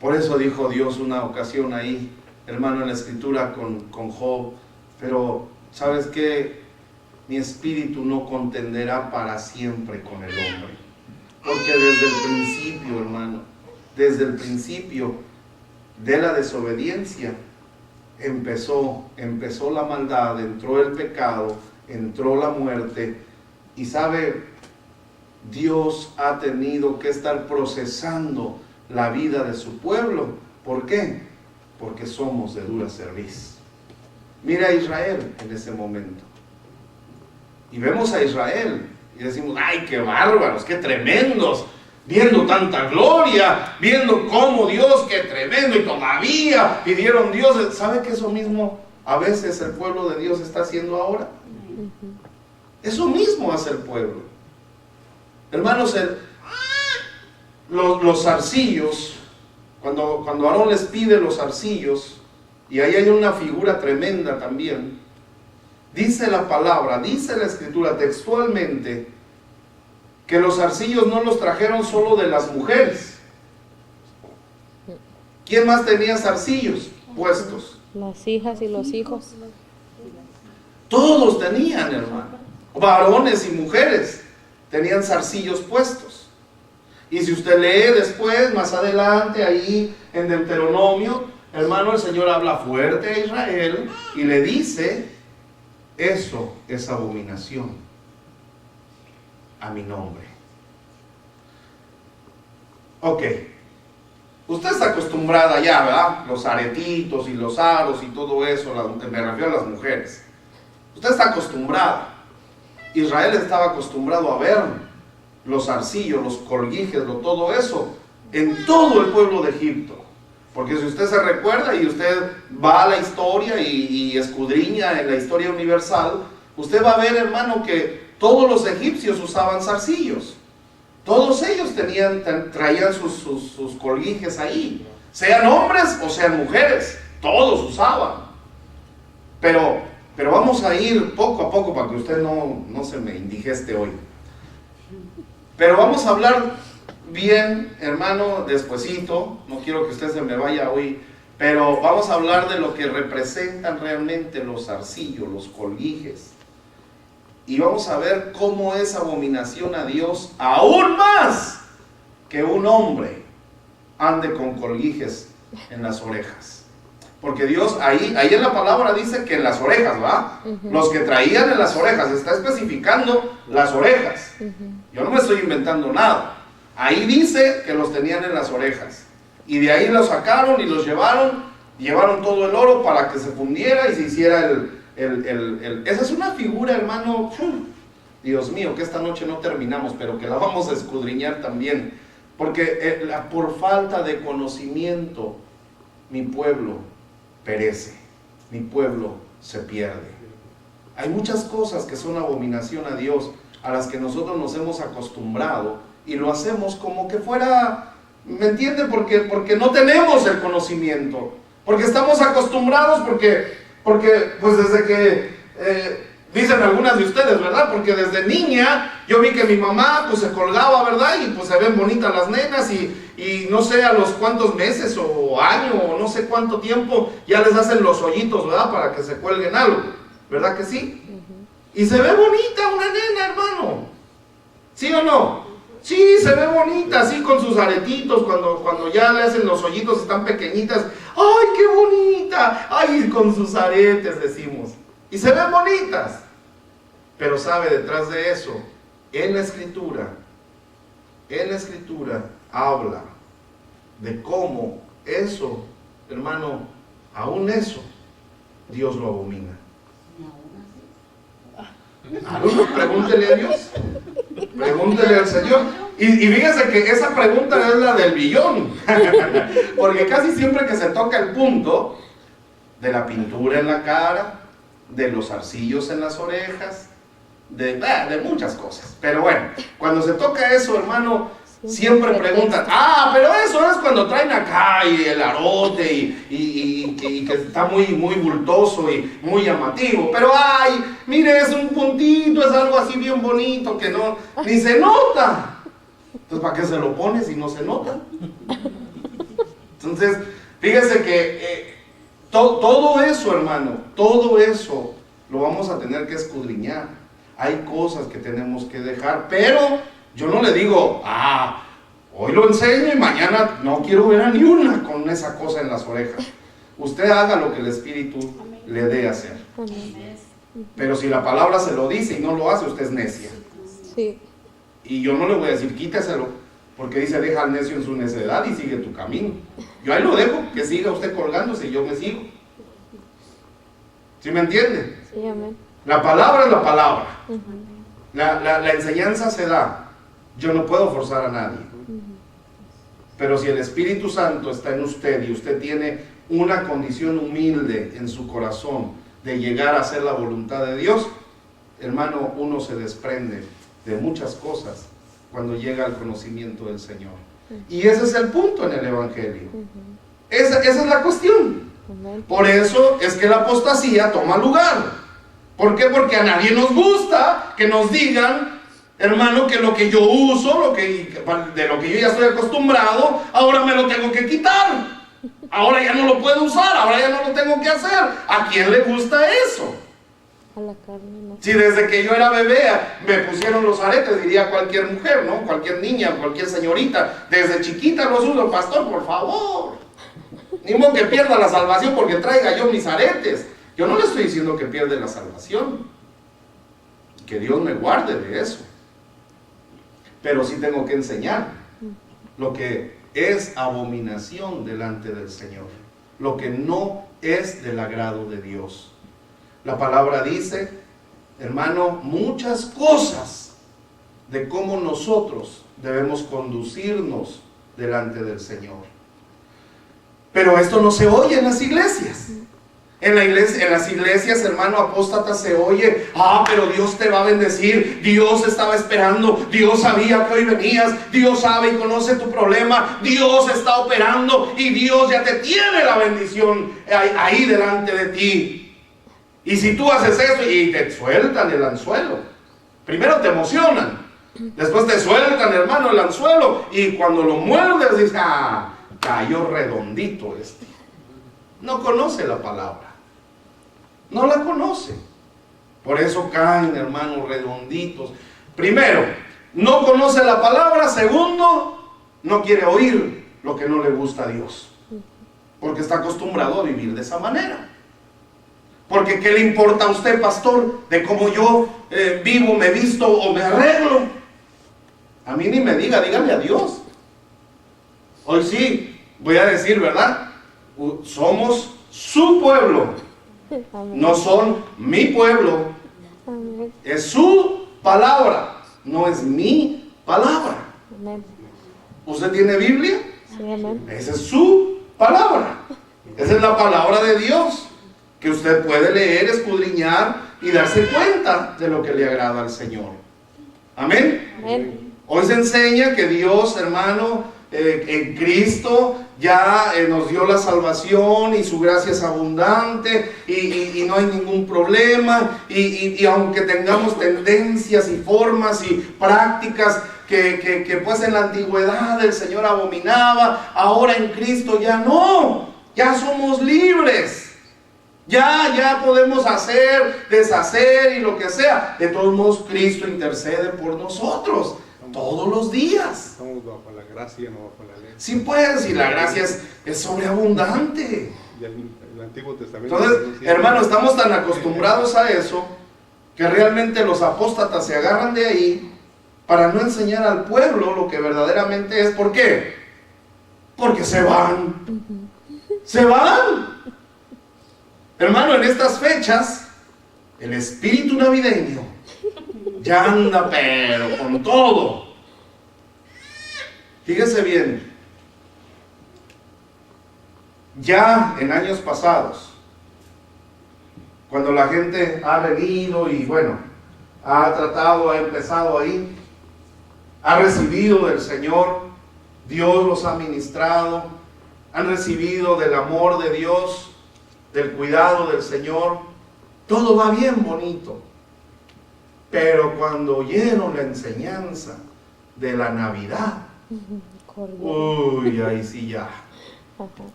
Por eso dijo Dios una ocasión ahí, hermano, en la escritura con Job: pero, ¿sabes qué? Mi espíritu no contenderá para siempre con el hombre. Porque desde el principio, hermano, desde el principio de la desobediencia, empezó la maldad, entró el pecado, entró la muerte. Y sabe, Dios ha tenido que estar procesando la vida de su pueblo. ¿Por qué? Porque somos de dura cerviz. Mira a Israel en ese momento. Y vemos a Israel y decimos: ¡ay, qué bárbaros, qué tremendos! Viendo tanta gloria, viendo cómo Dios, qué tremendo, y todavía pidieron Dios. ¿Sabe que eso mismo a veces el pueblo de Dios está haciendo ahora? Eso mismo hace el pueblo. Hermanos, los zarcillos, cuando Aarón les pide los zarcillos, y ahí hay una figura tremenda también, dice la palabra, dice la escritura textualmente, que los zarcillos no los trajeron solo de las mujeres. ¿Quién más tenía zarcillos puestos? Las hijas y los hijos. Todos tenían, hermano. Varones y mujeres tenían zarcillos puestos. Y si usted lee después, más adelante, ahí en Deuteronomio, hermano, el Señor habla fuerte a Israel y le dice: eso es abominación a mi nombre. Ok, usted está acostumbrada ya, ¿verdad? Los aretitos y los aros y todo eso, me refiero a las mujeres. Usted está acostumbrada. Israel estaba acostumbrado a ver los zarcillos, los colguijes, todo eso en todo el pueblo de Egipto. Porque si usted se recuerda y usted va a la historia y escudriña en la historia universal, usted va a ver, hermano, que todos los egipcios usaban zarcillos. Todos ellos traían sus colguijes ahí. Sean hombres o sean mujeres, todos usaban. Pero vamos a ir poco a poco para que usted no se me indigeste hoy. Pero vamos a hablar bien, hermano, despuesito. No quiero que usted se me vaya hoy, pero vamos a hablar de lo que representan realmente los zarcillos, los colguijes. Y vamos a ver cómo es abominación a Dios aún más que un hombre ande con colguijes en las orejas. Porque Dios ahí en la palabra dice que en las orejas, ¿va? Los que traían en las orejas, está especificando las orejas. Yo no me estoy inventando nada. Ahí dice que los tenían en las orejas. Y de ahí los sacaron y los llevaron todo el oro para que se fundiera y se hiciera esa es una figura, hermano. Dios mío, que esta noche no terminamos, pero que la vamos a escudriñar también. Porque por falta de conocimiento, mi pueblo perece, mi pueblo se pierde. Hay muchas cosas que son abominación a Dios, a las que nosotros nos hemos acostumbrado y lo hacemos como que fuera, ¿me entiende? Porque no tenemos el conocimiento, porque estamos acostumbrados, porque pues desde que Dicen algunas de ustedes, ¿verdad? Porque desde niña yo vi que mi mamá pues se colgaba, ¿verdad? Y pues se ven bonitas las nenas y no sé a los cuántos meses o año o no sé cuánto tiempo ya les hacen los hoyitos, ¿verdad? Para que se cuelguen algo, ¿verdad que sí? Y se ve bonita una nena, hermano. ¿Sí o no? Sí, se ve bonita, así con sus aretitos, cuando ya le hacen los hoyitos, están pequeñitas. ¡Ay, qué bonita! ¡Ay, con sus aretes!, decimos. Y se ven bonitas. Pero sabe, detrás de eso, en la Escritura habla de cómo eso, hermano, aún eso, Dios lo abomina. Pregúntele a Dios, pregúntele al Señor. Y fíjense que esa pregunta es la del billón, porque casi siempre que se toca el punto de la pintura en la cara, de los zarcillos en las orejas, de muchas cosas, pero bueno, cuando se toca eso, hermano, siempre preguntan, pero eso es cuando traen acá y el arote y que está muy bultoso y muy llamativo, pero mire, es un puntito, es algo así bien bonito que no, ni se nota. Entonces, ¿para qué se lo pone si no se nota? Entonces, fíjese que todo eso, hermano, todo eso lo vamos a tener que escudriñar. Hay cosas que tenemos que dejar, pero yo no le digo, hoy lo enseño y mañana no quiero ver a ni una con esa cosa en las orejas. Usted haga lo que el Espíritu le dé a hacer. Pero si la palabra se lo dice y no lo hace, usted es necia. Sí. Y yo no le voy a decir, quíteselo, porque dice, deja al necio en su necedad y sigue tu camino. Yo ahí lo dejo, que siga usted colgándose y yo me sigo. ¿Sí me entiende? Sí, amén. La palabra es la palabra. La enseñanza se da. Yo no puedo forzar a nadie. Pero si el Espíritu Santo está en usted y usted tiene una condición humilde en su corazón de llegar a hacer la voluntad de Dios, hermano, uno se desprende de muchas cosas cuando llega al conocimiento del Señor. Y ese es el punto en el Evangelio. Esa es la cuestión. Por eso es que la apostasía toma lugar. ¿Por qué? Porque a nadie nos gusta que nos digan, hermano, que lo que yo uso, de lo que yo ya estoy acostumbrado, ahora me lo tengo que quitar. Ahora ya no lo puedo usar, ahora ya no lo tengo que hacer. ¿A quién le gusta eso? A la carne, no. Si desde que yo era bebé me pusieron los aretes, diría cualquier mujer, ¿no? Cualquier niña, cualquier señorita, desde chiquita los uso, pastor, por favor. Ni modo que pierda la salvación porque traiga yo mis aretes. Yo no le estoy diciendo que pierde la salvación, que Dios me guarde de eso, pero sí tengo que enseñar lo que es abominación delante del Señor, lo que no es del agrado de Dios. La palabra dice, hermano, muchas cosas de cómo nosotros debemos conducirnos delante del Señor. Pero esto no se oye en las iglesias. En las iglesias, hermano, apóstata, se oye, pero Dios te va a bendecir, Dios estaba esperando, Dios sabía que hoy venías, Dios sabe y conoce tu problema, Dios está operando y Dios ya te tiene la bendición ahí delante de ti. Y si tú haces eso y te sueltan el anzuelo, primero te emocionan, después te sueltan, hermano, el anzuelo, y cuando lo muerdes dices, cayó redondito este. No conoce la palabra. No la conoce. Por eso caen, hermanos, redonditos. Primero, no conoce la palabra. Segundo, no quiere oír lo que no le gusta a Dios. Porque está acostumbrado a vivir de esa manera. Porque ¿qué le importa a usted, pastor, de cómo yo vivo, me visto o me arreglo? A mí ni me diga, dígale a Dios. Hoy sí, voy a decir, ¿verdad? Somos su pueblo. No son mi pueblo. Es su palabra, no es mi palabra. ¿Usted tiene Biblia? Sí, amén. Esa es su palabra. Esa es la palabra de Dios, que usted puede leer, escudriñar y darse cuenta de lo que le agrada al Señor. Amén. Amén. Hoy se enseña que Dios, hermano, en Cristo, ya nos dio la salvación y su gracia es abundante y no hay ningún problema. Y aunque tengamos tendencias y formas y prácticas que pues en la antigüedad el Señor abominaba, ahora en Cristo ya no, ya somos libres. Ya podemos hacer, deshacer y lo que sea. De todos modos, Cristo intercede por nosotros todos los días. Estamos bajo la gracia, no bajo la ley. Sí, pues, y la gracia es sobreabundante. Y el Antiguo Testamento. Entonces, hermano, estamos tan acostumbrados a eso que realmente los apóstatas se agarran de ahí para no enseñar al pueblo lo que verdaderamente es. ¿Por qué? Porque se van. Se van. Hermano, en estas fechas, el espíritu navideño ya anda pero con todo. Fíjese bien, ya en años pasados, cuando la gente ha venido y bueno, ha tratado, ha empezado ahí, ha recibido del Señor, Dios los ha ministrado, han recibido del amor de Dios, del cuidado del Señor, todo va bien bonito. Pero cuando oyeron la enseñanza de la Navidad, uy, ahí sí ya.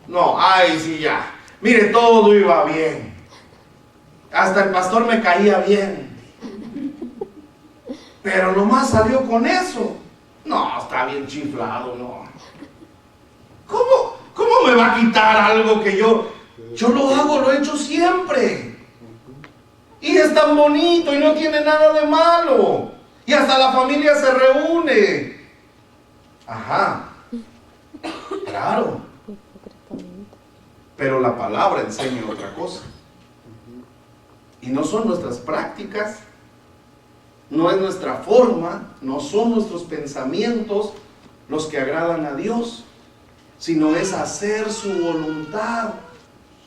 No, ahí sí ya. Mire, todo iba bien. Hasta el pastor me caía bien. Pero nomás salió con eso. No, está bien chiflado, no. ¿Cómo me va a quitar algo que yo lo hago, lo he hecho siempre? Y es tan bonito y no tiene nada de malo. Y hasta la familia se reúne. Ajá. Claro. Pero la palabra enseña otra cosa. Y no son nuestras prácticas, no es nuestra forma, no son nuestros pensamientos los que agradan a Dios, sino es hacer su voluntad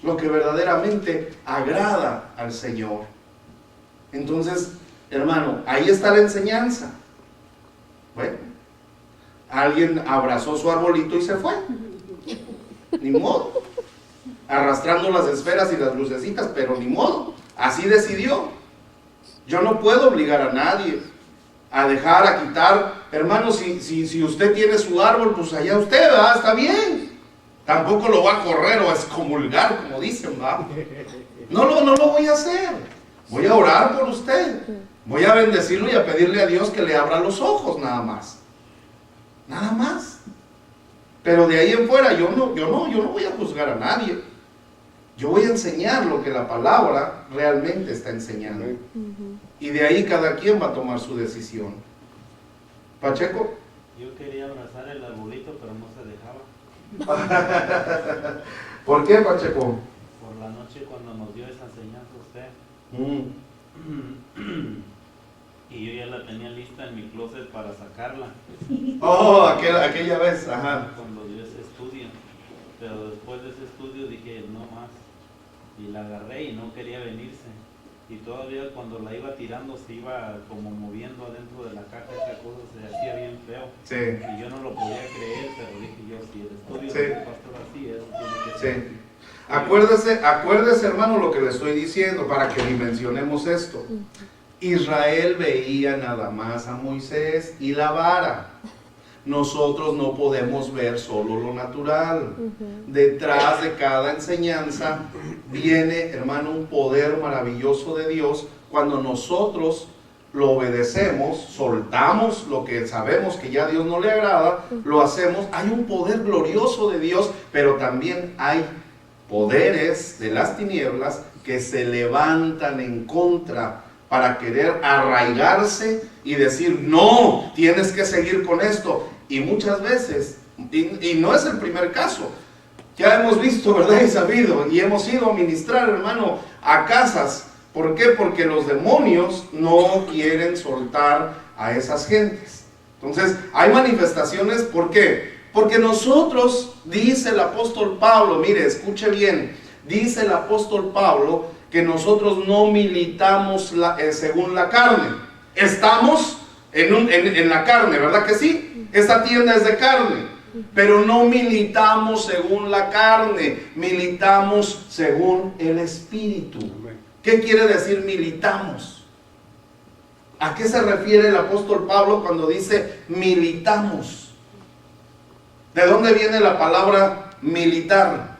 lo que verdaderamente agrada al Señor. Entonces, hermano, ahí está la enseñanza. Bueno, alguien abrazó su arbolito y se fue. Ni modo. Arrastrando las esferas y las lucecitas, pero ni modo. Así decidió. Yo no puedo obligar a nadie a dejar, a quitar. Hermano, si usted tiene su árbol, pues allá usted, ¿verdad? Está bien. Tampoco lo va a correr o a excomulgar, como dicen, ¿verdad? No lo voy a hacer. Voy a orar por usted. Voy a bendecirlo y a pedirle a Dios que le abra los ojos, nada más. Nada más. Pero de ahí en fuera yo no voy a juzgar a nadie. Yo voy a enseñar lo que la palabra realmente está enseñando. Y de ahí cada quien va a tomar su decisión. Pacheco. Yo quería abrazar el arbolito, pero no se dejaba. ¿Por qué, Pacheco? Por la noche cuando nos dio esa enseñanza usted. Y yo ya la tenía lista en mi closet para sacarla. Oh, aquella vez, ajá. Cuando dio ese estudio. Pero después de ese estudio dije, no más. Y la agarré y no quería venirse. Y todavía cuando la iba tirando se iba como moviendo adentro de la caja, esa cosa se hacía bien feo. Sí. Y yo no lo podía creer, pero dije yo, si el estudio del pastor así, eso tiene que ser. Sí. Acuérdese, hermano, lo que le estoy diciendo para que dimensionemos esto. Israel veía nada más a Moisés y la vara. Nosotros no podemos ver solo lo natural. Detrás de cada enseñanza viene, hermano, un poder maravilloso de Dios. Cuando nosotros lo obedecemos, soltamos lo que sabemos que ya a Dios no le agrada, lo hacemos, hay un poder glorioso de Dios, pero también hay poderes de las tinieblas que se levantan en contra para querer arraigarse y decir, no, tienes que seguir con esto. Y muchas veces, y no es el primer caso, ya hemos visto, ¿verdad? Y sabido, y hemos ido a ministrar, hermano, a casas. ¿Por qué? Porque los demonios no quieren soltar a esas gentes. Entonces, hay manifestaciones, ¿por qué? Porque nosotros, dice el apóstol Pablo, mire, escuche bien, dice el apóstol Pablo, que nosotros no militamos según la carne. Estamos en la carne, ¿verdad que sí? Esta tienda es de carne. Pero no militamos según la carne, militamos según el Espíritu. ¿Qué quiere decir militamos? ¿A qué se refiere el apóstol Pablo cuando dice militamos? ¿De dónde viene la palabra militar?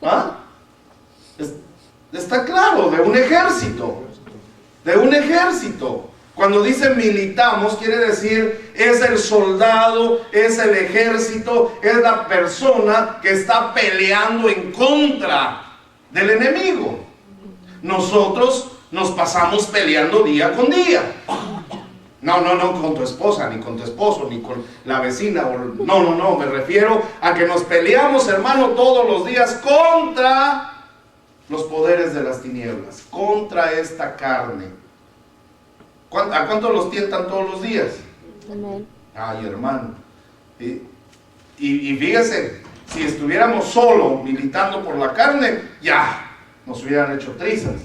¿Ah? Está claro, de un ejército. De un ejército. Cuando dice militamos, quiere decir es el soldado, es el ejército, es la persona que está peleando en contra del enemigo. Nosotros nos pasamos peleando día con día. No con tu esposa, ni con tu esposo, ni con la vecina. No, me refiero a que nos peleamos, hermano, todos los días contra los poderes de las tinieblas, contra esta carne. ¿A cuántos los tientan todos los días? Amén. Ay, hermano. Y fíjese, si estuviéramos solo militando por la carne, ya nos hubieran hecho trizas.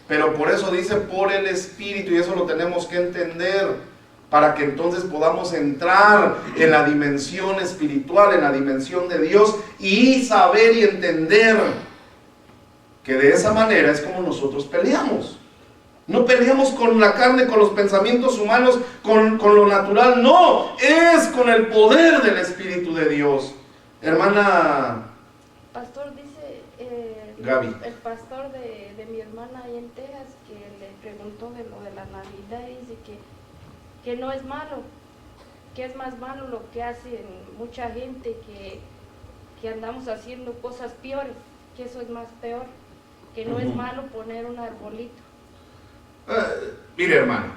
Pero por eso dice por el Espíritu, y eso lo tenemos que entender, para que entonces podamos entrar en la dimensión espiritual, en la dimensión de Dios, y saber y entender que de esa manera es como nosotros peleamos. No peleamos con la carne, con los pensamientos humanos, con lo natural, no, es con el poder del Espíritu de Dios. Hermana Pastor, dice Gaby. el pastor de mi hermana ahí en Texas, que le preguntó de lo de la Navidad, y dice que no es malo, que es más malo lo que hacen mucha gente, que andamos haciendo cosas peores, que eso es más peor, que no es malo poner un arbolito. Mire, hermano,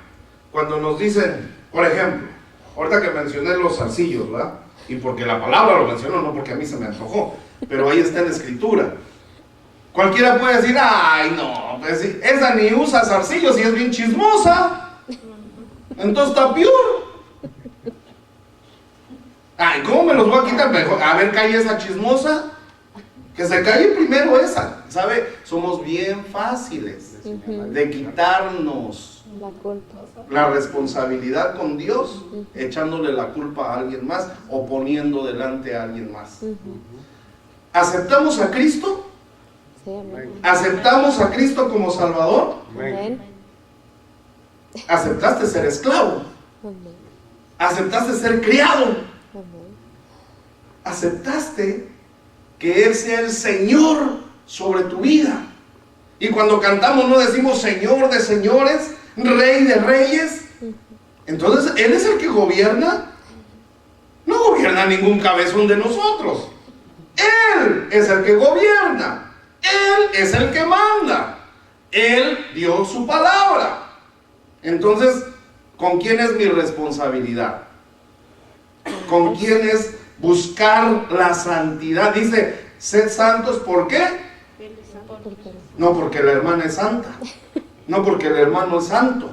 cuando nos dicen, por ejemplo, ahorita que mencioné los zarcillos, ¿verdad? Y porque la palabra lo mencionó, no porque a mí se me antojó, pero ahí está en la escritura. Cualquiera puede decir, ay no, pues esa ni usa zarcillos y es bien chismosa, entonces está peor. Ay, ¿cómo me los voy a quitar? Mejor, a ver, calle esa chismosa, que se calle primero esa, ¿sabe? Somos bien fáciles de quitarnos La culpa. la responsabilidad con Dios, echándole la culpa a alguien más o poniendo delante a alguien más. ¿Aceptamos a Cristo? Sí, amén. ¿Aceptamos a Cristo como Salvador? Amén. ¿Aceptaste ser esclavo? Amén. ¿Aceptaste ser criado? Amén. ¿Aceptaste que Él sea el Señor sobre tu vida? Y cuando cantamos no decimos Señor de señores, Rey de reyes. Entonces Él es el que gobierna. No gobierna ningún cabezón de nosotros. Él es el que gobierna. Él es el que manda. Él dio su palabra. Entonces, ¿con quién es mi responsabilidad? ¿Con quién es buscar la santidad? Dice, sed santos, ¿por qué? No porque la hermana es santa, no porque el hermano es santo.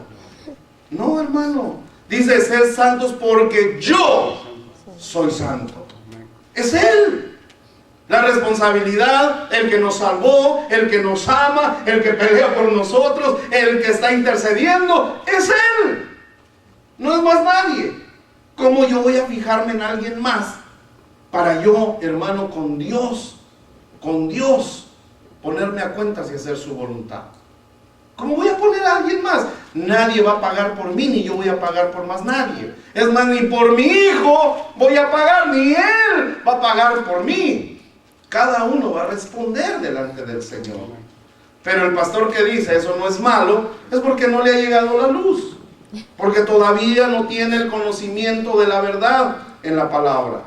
No, hermano. Dice, sed santos porque yo soy santo. Es Él. La responsabilidad, el que nos salvó, el que nos ama, el que pelea por nosotros, el que está intercediendo, es Él. No es más nadie. ¿Cómo yo voy a fijarme en alguien más para yo, hermano, con Dios, ponerme a cuentas y hacer su voluntad? ¿Cómo voy a poner a alguien más? Nadie va a pagar por mí, ni yo voy a pagar por más nadie. Es más, ni por mi hijo voy a pagar, ni él va a pagar por mí. Cada uno va a responder delante del Señor. Pero el pastor que dice eso no es malo, es porque no le ha llegado la luz. Porque todavía no tiene el conocimiento de la verdad en la palabra.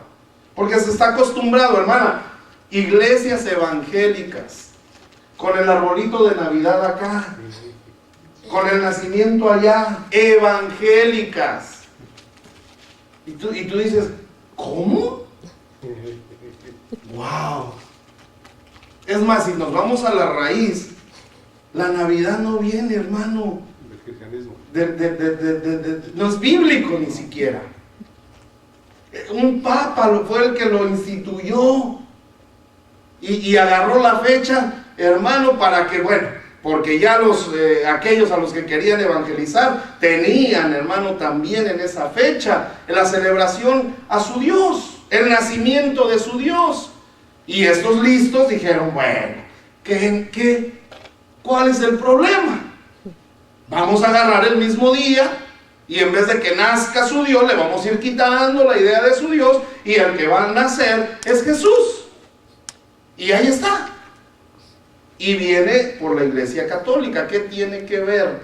Porque se está acostumbrado, hermana, iglesias evangélicas, con el arbolito de Navidad acá, con el nacimiento allá, evangélicas. Y tú dices, ¿cómo? ¡Wow! Es más, si nos vamos a la raíz, la Navidad no viene, hermano, del cristianismo. No es bíblico ni siquiera. Un papa fue el que lo instituyó y agarró la fecha, hermano, para que, bueno, porque ya aquellos a los que querían evangelizar tenían, hermano, también en esa fecha la celebración a su Dios, el nacimiento de su Dios. Y estos listos dijeron, bueno, ¿cuál es el problema? Vamos a agarrar el mismo día y en vez de que nazca su Dios, le vamos a ir quitando la idea de su Dios, y el que va a nacer es Jesús. Y ahí está. Y viene por la Iglesia Católica. ¿Qué tiene que ver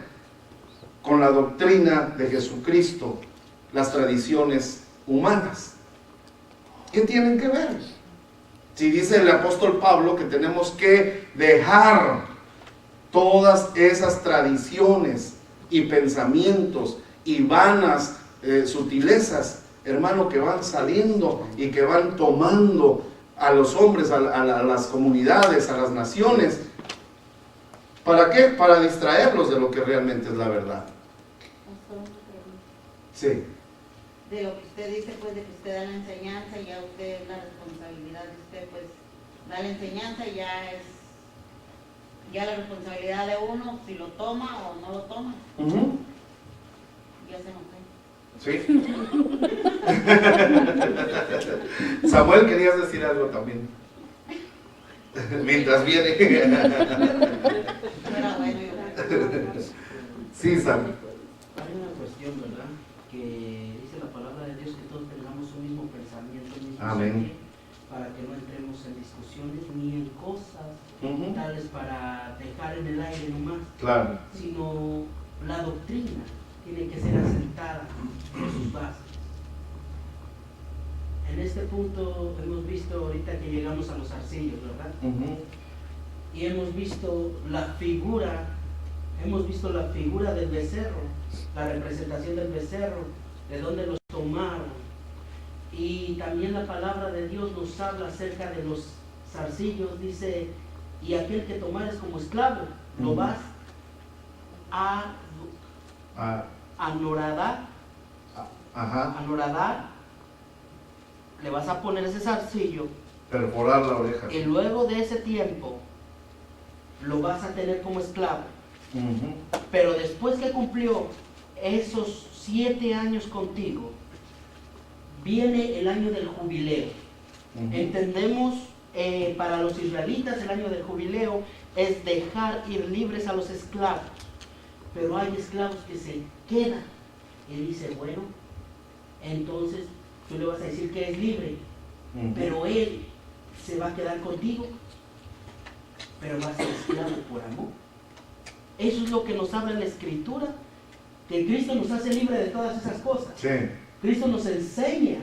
con la doctrina de Jesucristo las tradiciones humanas? ¿Qué tienen que ver? Si dice el apóstol Pablo que tenemos que dejar todas esas tradiciones y pensamientos y vanas sutilezas, hermano, que van saliendo y que van tomando a los hombres, a las comunidades, a las naciones. ¿Para qué? Para distraerlos de lo que realmente es la verdad. Sí. De lo que usted dice, pues, de que usted da la enseñanza, ya usted, la responsabilidad de usted, pues, da la enseñanza, ya la responsabilidad de uno, si lo toma o no lo toma. Ya se nos fue. Sí. Samuel, querías decir algo también. Mientras viene. Pero bueno, Sí, Samuel. Hay una cuestión, ¿verdad? Que dice la palabra de Dios que todos tengamos un mismo pensamiento, un mismo Amén. sentir, para que no entremos en discusiones ni en cosas tales para dejar en el aire nomás, Claro. sino la doctrina tiene que ser asentada en sus bases. En este punto hemos visto ahorita que llegamos a los arcillos, ¿verdad? Y hemos visto la figura del becerro, la representación del becerro, de dónde los tomaron. Y también la palabra de Dios nos habla acerca de los zarcillos, dice, y aquel que tomares como esclavo, lo vas a anoradar, le vas a poner ese zarcillo, perforar la oreja. y luego de ese tiempo lo vas a tener como esclavo. Pero después que cumplió esos 7 años contigo, viene el año del jubileo. Entendemos, para los israelitas el año del jubileo es dejar ir libres a los esclavos, pero hay esclavos que se quedan. Y dice, bueno, entonces tú le vas a decir que es libre, pero él se va a quedar contigo, pero va a ser esclavo por amor. Eso es lo que nos habla en la Escritura, que Cristo nos hace libre de todas esas cosas. Sí. Cristo nos enseña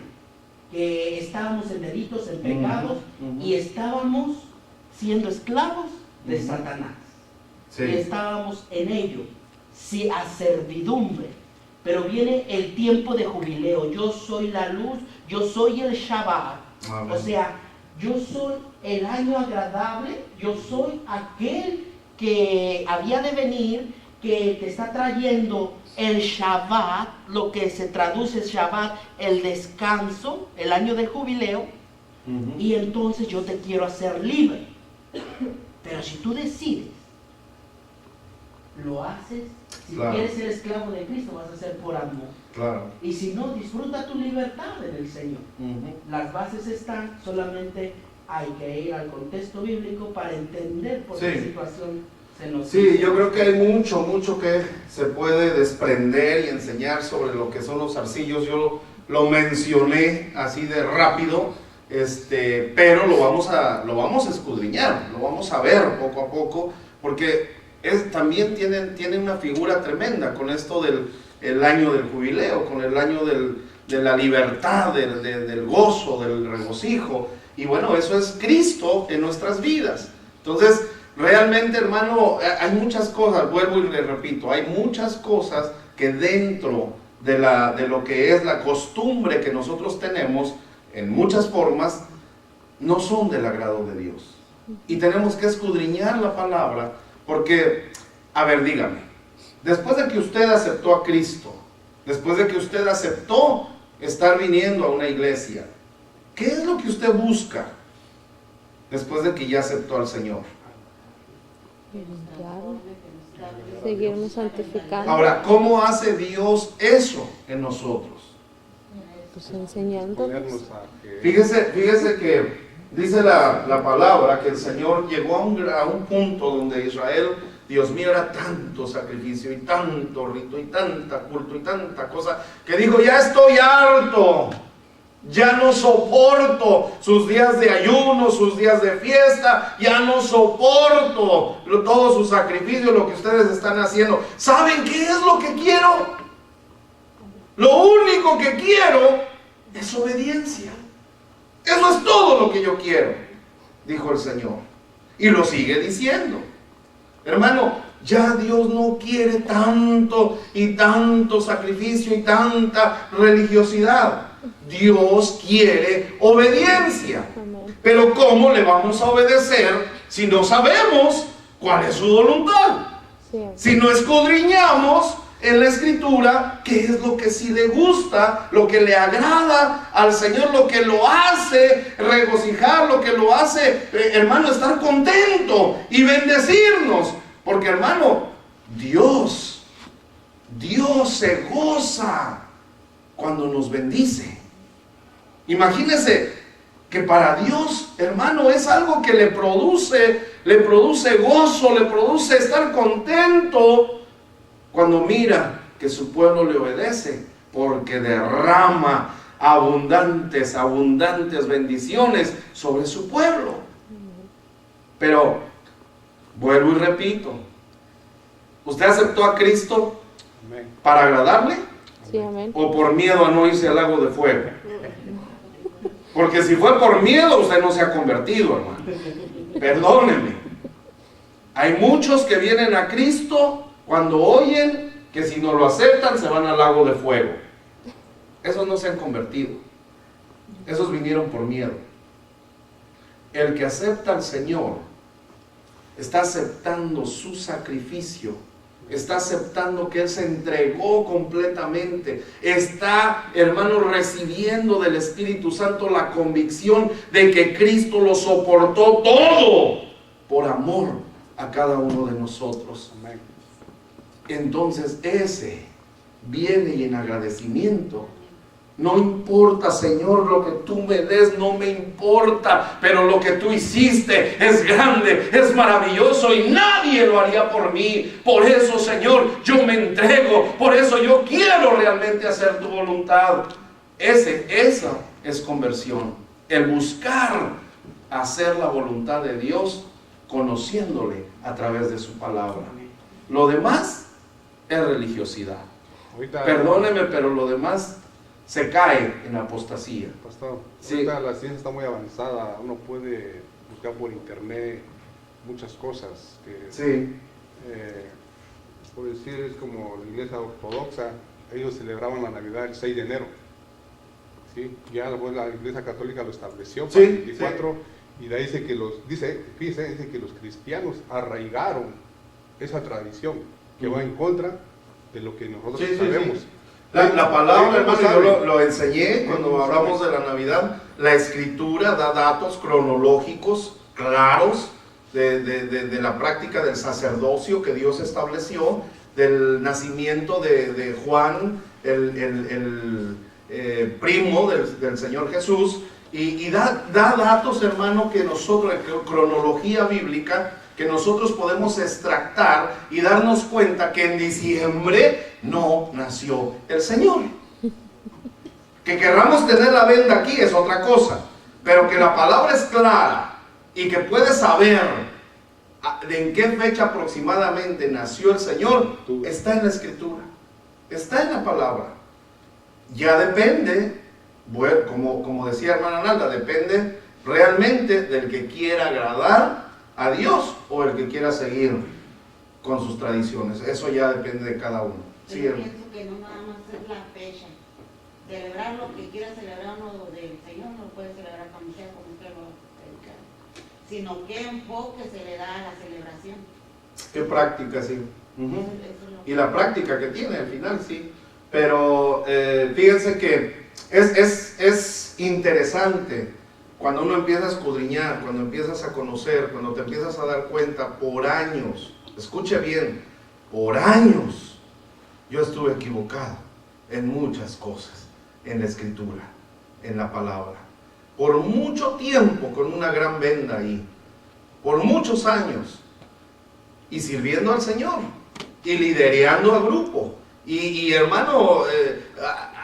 que estábamos en delitos, en pecados, y estábamos siendo esclavos de Satanás. Sí. Y estábamos en ello, sí, a servidumbre. Pero viene el tiempo de jubileo. Yo soy la luz, yo soy el Shabbat. Amén. O sea, yo soy el año agradable, yo soy aquel que había de venir, que te está trayendo el Shabbat, lo que se traduce Shabbat, el descanso, el año de jubileo, y entonces yo te quiero hacer libre. Pero si tú decides, lo haces, si quieres ser esclavo de Cristo, vas a ser por amor. Claro. Y si no, disfruta tu libertad en el Señor. Las bases están, solamente hay que ir al contexto bíblico para entender por qué situación se nos... Sí, yo creo que hay mucho que se puede desprender y enseñar sobre lo que son los zarcillos. Yo lo mencioné así de rápido, pero lo vamos a escudriñar, lo vamos a ver poco a poco, porque también tiene una figura tremenda con esto del año del jubileo, con el año de la libertad, del gozo, del regocijo. Y bueno, eso es Cristo en nuestras vidas. Entonces, realmente, hermano, hay muchas cosas, vuelvo y le repito, hay muchas cosas que dentro de lo que es la costumbre que nosotros tenemos, en muchas formas, no son del agrado de Dios. Y tenemos que escudriñar la palabra, porque, a ver, dígame, después de que usted aceptó a Cristo, después de que usted aceptó estar viniendo a una iglesia, ¿qué es lo que usted busca después de que ya aceptó al Señor? que nos transforme, que nos cambie. Seguirnos santificando. Ahora, ¿cómo hace Dios eso en nosotros? Pues enseñando. Ponernos a que Fíjese que dice la palabra que el Señor llegó a un punto donde Israel, Dios mío, era tanto sacrificio y tanto rito y tanta culto y tanta cosa, que dijo, ya estoy harto, ya no soporto sus días de ayuno, sus días de fiesta, ya no soporto todos sus sacrificios, lo que ustedes están haciendo. ¿Saben qué es lo que quiero? Lo único que quiero es obediencia. Eso es todo lo que yo quiero, dijo el Señor. Y lo sigue diciendo. Hermano, ya Dios no quiere tanto y tanto sacrificio y tanta religiosidad. Dios quiere obediencia. Pero ¿cómo le vamos a obedecer si no sabemos cuál es su voluntad? Si no escudriñamos en la Escritura qué es lo que sí le gusta, lo que le agrada al Señor, lo que lo hace regocijar, lo que lo hace, hermano, estar contento y bendecirnos. Porque, hermano, Dios se goza cuando nos bendice. Imagínese que para Dios, hermano, es algo que le produce gozo, le produce estar contento cuando mira que su pueblo le obedece, porque derrama abundantes bendiciones sobre su pueblo. Pero, vuelvo y repito, ¿usted aceptó a Cristo para agradarle? Sí, amén. ¿O por miedo a no irse al lago de fuego? Porque si fue por miedo, usted no se ha convertido, hermano. Perdóneme. Hay muchos que vienen a Cristo cuando oyen que si no lo aceptan se van al lago de fuego. Esos no se han convertido. Esos vinieron por miedo. El que acepta al Señor está aceptando su sacrificio, está aceptando que Él se entregó completamente, está, hermano, recibiendo del Espíritu Santo la convicción de que Cristo lo soportó todo por amor a cada uno de nosotros. amén. Entonces ese viene y en agradecimiento. No importa, Señor, lo que tú me des, no me importa, pero lo que tú hiciste es grande, es maravilloso y nadie lo haría por mí. Por eso, Señor, yo me entrego, por eso yo quiero realmente hacer tu voluntad. Esa es conversión, el buscar hacer la voluntad de Dios conociéndole a través de su palabra. Lo demás es religiosidad. Ahorita, Perdóneme, pero lo demás se cae en apostasía. pastor, Sí. ahorita la ciencia está muy avanzada, uno puede buscar por internet muchas cosas que, Sí, por decir, es como la iglesia ortodoxa, ellos celebraban la Navidad el 6 de enero. ¿Sí? Ya después la iglesia católica lo estableció para Sí, el 24, y de ahí dice que dice que los cristianos arraigaron esa tradición que va en contra de lo que nosotros Sí, sí, sabemos. sí. La palabra, hermano, yo sabe. lo enseñé cuando hablamos de la Navidad. La Escritura da datos cronológicos claros de la práctica del sacerdocio que Dios estableció, del nacimiento de Juan, el primo del Señor Jesús, y da datos, hermano, que nosotros, cronología bíblica, que nosotros podemos extractar y darnos cuenta que en diciembre no nació el Señor. Que querramos tener la venda aquí es otra cosa, pero que la palabra es clara y que puedes saber de en qué fecha aproximadamente nació el Señor, está en la Escritura, está en la palabra. Ya depende, bueno, como decía hermana Nalda, depende realmente del que quiera agradar a Dios o el que quiera seguir con sus tradiciones. Eso ya depende de cada uno. Sí, Yo hermano. pienso que no nada más es la fecha. Celebrar lo que quiera celebrar uno del Señor, no puede celebrar como sea, como usted lo predica, sino qué enfoque se le da a la celebración. Qué práctica, sí. Ujú. Eso es lo Y la práctica que tiene al final, sí. Pero fíjense que es interesante Cuando uno empieza a escudriñar, cuando empiezas a conocer, cuando te empiezas a dar cuenta, por años, escuche bien, por años, yo estuve equivocado en muchas cosas, en la escritura, en la palabra. Por mucho tiempo con una gran venda ahí, por muchos años, y sirviendo al Señor, y liderando al grupo, y hermano,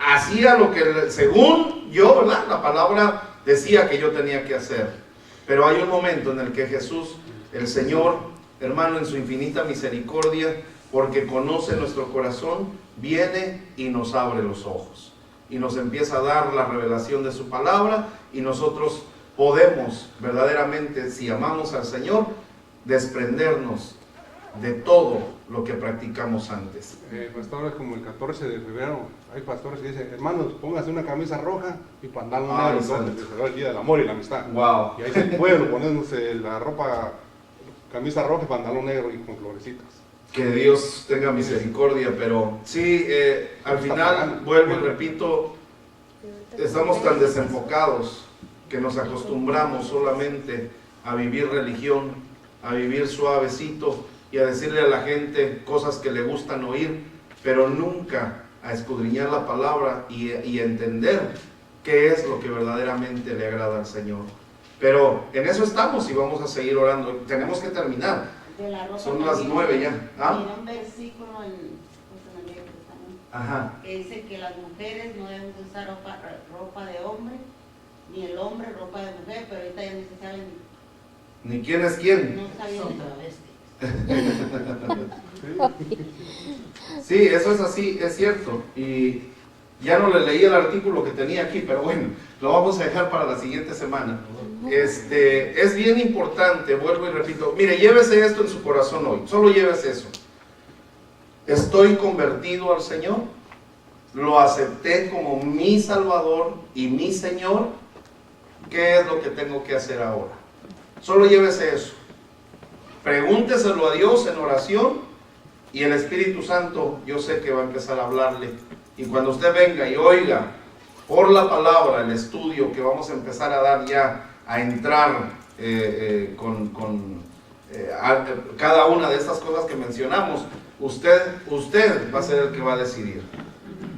hacía lo que según yo, ¿verdad? La palabra decía que yo tenía que hacer. Pero hay un momento en el que Jesús, el Señor, hermano, en su infinita misericordia, porque conoce nuestro corazón, viene y nos abre los ojos. Y nos empieza a dar la revelación de su palabra, y nosotros podemos verdaderamente, si amamos al Señor, desprendernos de todo lo que practicamos antes. Pastores, como el 14 de febrero, hay pastores que dicen, hermanos, póngase una camisa roja y pantalón negro, entonces se celebra el Día del Amor y la Amistad. Wow. Y ahí es el pueblo poniéndose la ropa, camisa roja y pantalón negro y con florecitas. Que Dios tenga misericordia, pero sí, al final, vuelvo y repito, estamos tan desenfocados que nos acostumbramos solamente a vivir religión, a vivir suavecito y a decirle a la gente cosas que le gustan oír, pero nunca a escudriñar la palabra y entender qué es lo que verdaderamente le agrada al Señor. Pero en eso estamos y vamos a seguir orando. Tenemos que terminar. Son las 9 ya. ¿Ah? Mira un versículo en el Nuevo Testamento. Ajá. Que dice que las mujeres no deben usar ropa de hombre, ni el hombre ropa de mujer, pero ahorita ya no se sabe Ni quién es quién. no sabía Son ni- travestis. Sí, eso es así, es cierto. Y ya no le leí el artículo que tenía aquí, pero bueno, lo vamos a dejar para la siguiente semana. Es bien importante, vuelvo y repito. Mire, llévese esto en su corazón hoy, solo llévese eso. Estoy convertido al Señor, lo acepté como mi Salvador y mi Señor. ¿Qué es lo que tengo que hacer ahora? Solo llévese eso. Pregúnteselo a Dios en oración y el Espíritu Santo, yo sé que va a empezar a hablarle. Y cuando usted venga y oiga por la palabra el estudio que vamos a empezar a dar ya, a entrar a cada una de estas cosas que mencionamos, usted va a ser el que va a decidir.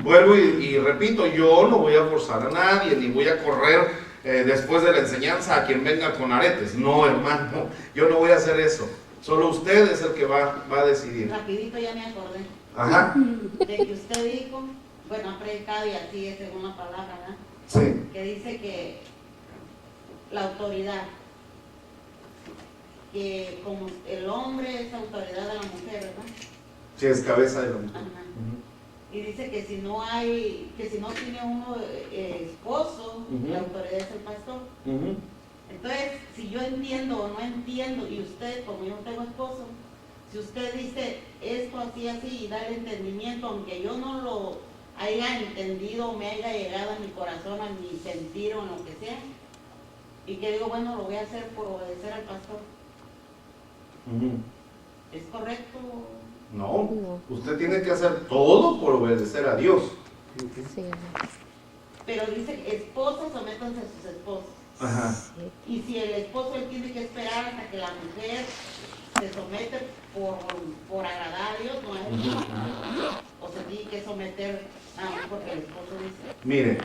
Vuelvo y repito, yo no voy a forzar a nadie, ni voy a correr después de la enseñanza a quien venga con aretes. No, hermano, yo no voy a hacer eso. Solo usted es el que va a decidir. Rapidito ya me acordé Ajá, de que usted dijo, bueno, ha predicado y así es según la palabra, ¿verdad? sí, Que dice que la autoridad, que como el hombre es autoridad de la mujer, ¿verdad? sí, es cabeza de la mujer. Ajá. Y dice que si no tiene uno esposo, Ujú. la autoridad es el pastor. Ujú. Entonces, si yo entiendo o no entiendo, y usted, como yo no tengo esposo, si usted dice esto así, así, y da el entendimiento, aunque yo no lo haya entendido o me haya llegado a mi corazón, a mi sentir o en lo que sea, y que digo, bueno, lo voy a hacer por obedecer al pastor, Ujú. ¿es correcto? No, No. usted tiene que hacer todo por obedecer a Dios. Sí, Pero dice, esposos, sométanse a sus esposos. Ajá. sí. Y si el esposo él tiene que esperar hasta que la mujer se somete por agradar a Dios, no es eso. O se tiene que someter nada más porque el esposo dice, Mire,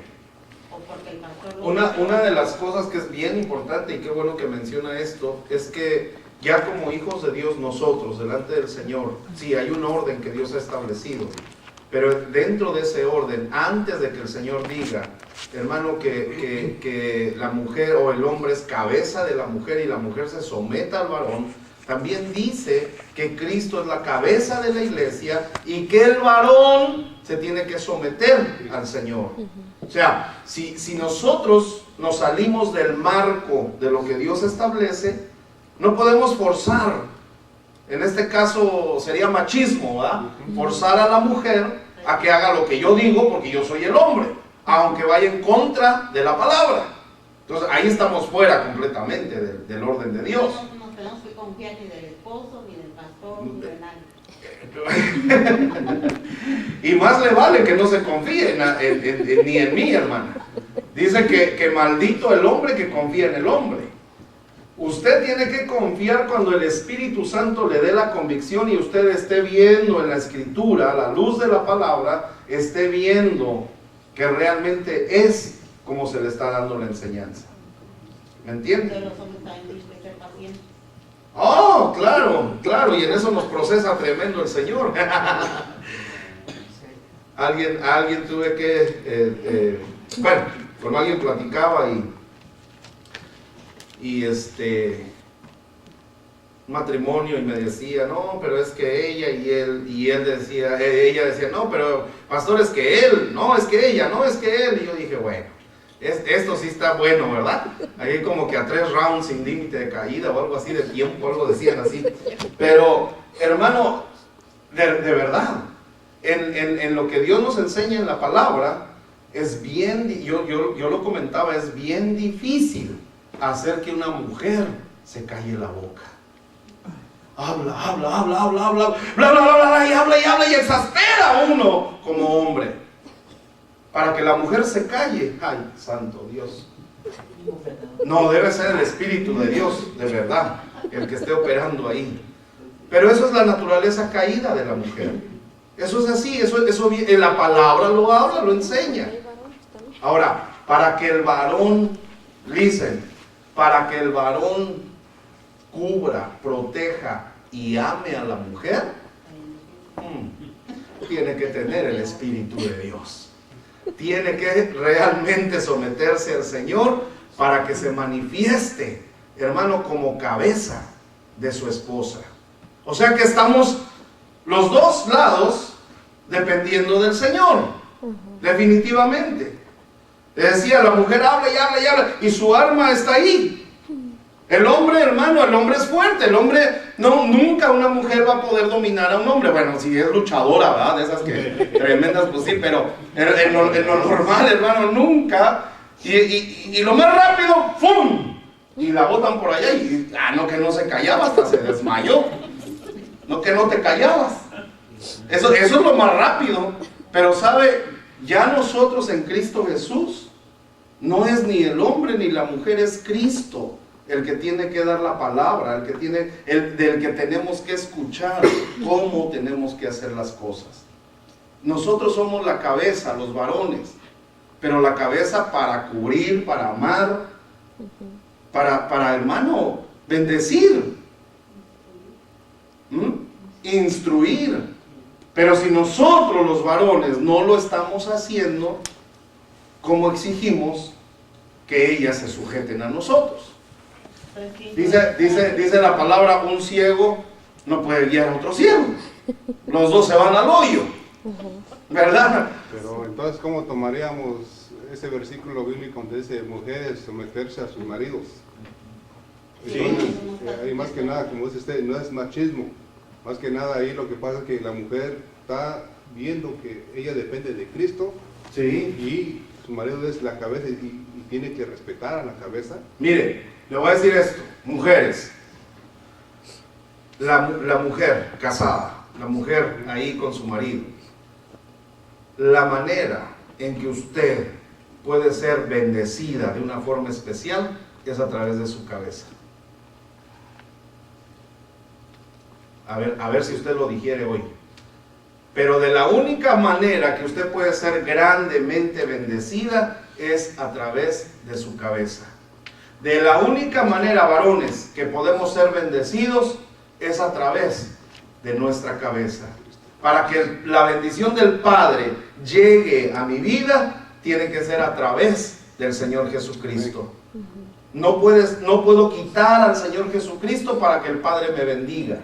o porque el pastor lo una dice. de las cosas que es bien importante, y qué bueno que menciona esto, es que ya como hijos de Dios nosotros, delante del Señor, sí, hay un orden que Dios ha establecido, pero dentro de ese orden, antes de que el Señor diga, hermano, que la mujer o el hombre es cabeza de la mujer y la mujer se someta al varón, también dice que Cristo es la cabeza de la iglesia y que el varón se tiene que someter al Señor. O sea, si nosotros nos salimos del marco de lo que Dios establece, no podemos forzar. En este caso sería machismo, ¿verdad? Forzar a la mujer a que haga lo que yo digo porque yo soy el hombre, aunque vaya en contra de la palabra. Entonces ahí estamos fuera completamente del orden de Dios. No nos tenemos que confiar ni del esposo, ni del pastor, ni de nadie. Y más le vale que no se confíe ni en mí, hermana. Dice que maldito el hombre que confía en el hombre. Usted tiene que confiar cuando el Espíritu Santo le dé la convicción y usted esté viendo en la Escritura, a la luz de la palabra, esté viendo que realmente es como se le está dando la enseñanza. ¿Me entiende? Pero los hombres también tienen que ser pacientes. Oh, claro, claro, y en eso nos procesa tremendo el Señor. Alguien tuve que, bueno, con alguien platicaba y matrimonio, y me decía, no, pero es que ella y él decía, ella decía, no, pero pastor, es que él, no, es que ella, no, es que él. Y yo dije, bueno, esto sí está bueno, ¿verdad? Ahí como que a 3 rounds sin límite de caída o algo así de tiempo, algo decían así. Pero, hermano, de verdad, en lo que Dios nos enseña en la palabra, es bien, yo lo comentaba, es bien difícil hacer que una mujer se calle la boca. Habla, bla, bla, bla, y habla y exaspera a uno como hombre. Para que la mujer se calle. Ay, santo Dios. No, debe ser el Espíritu de Dios, de verdad, el que esté operando ahí. Pero eso es la naturaleza caída de la mujer. Eso es así, eso en la palabra lo habla, lo enseña. Ahora, para que el varón, listen, para que el varón cubra, proteja y ame a la mujer, tiene que tener el Espíritu de Dios. Tiene que realmente someterse al Señor para que se manifieste, hermano, como cabeza de su esposa. O sea que estamos los dos lados dependiendo del Señor, definitivamente. Le decía, la mujer habla y habla y habla, y su arma está ahí. El hombre, hermano, el hombre es fuerte. El hombre, nunca una mujer va a poder dominar a un hombre. Bueno, si es luchadora, ¿verdad? De esas que tremendas, pues sí, pero en lo normal, hermano, nunca. Y lo más rápido, ¡fum! Y la botan por allá y, no, que no se callaba, hasta se desmayó. No, que no te callabas. Eso es lo más rápido. Pero sabe, ya nosotros en Cristo Jesús, no es ni el hombre ni la mujer, es Cristo el que tiene que dar la palabra, del que tenemos que escuchar cómo tenemos que hacer las cosas. Nosotros somos la cabeza, los varones, pero la cabeza para cubrir, para amar, para hermano, bendecir, instruir. Pero si nosotros los varones no lo estamos haciendo, ¿cómo exigimos que ellas se sujeten a nosotros? Dice la palabra, un ciego no puede guiar a otro ciego. Los dos se van al hoyo, ¿verdad? Pero entonces, ¿cómo tomaríamos ese versículo bíblico donde dice mujeres someterse a sus maridos? Entonces, ahí más que nada, como dice usted, no es machismo. Más que nada ahí lo que pasa es que la mujer está viendo que ella depende de Cristo, sí, y su marido es la cabeza y tiene que respetar a la cabeza. Mire, le voy a decir esto, mujeres, la mujer casada, la mujer ahí con su marido, la manera en que usted puede ser bendecida de una forma especial es a través de su cabeza. A ver si usted lo digiere hoy. Pero de la única manera que usted puede ser grandemente bendecida es a través de su cabeza. De la única manera, varones, que podemos ser bendecidos es a través de nuestra cabeza. Para que la bendición del Padre llegue a mi vida, tiene que ser a través del Señor Jesucristo. No puedo quitar al Señor Jesucristo para que el Padre me bendiga.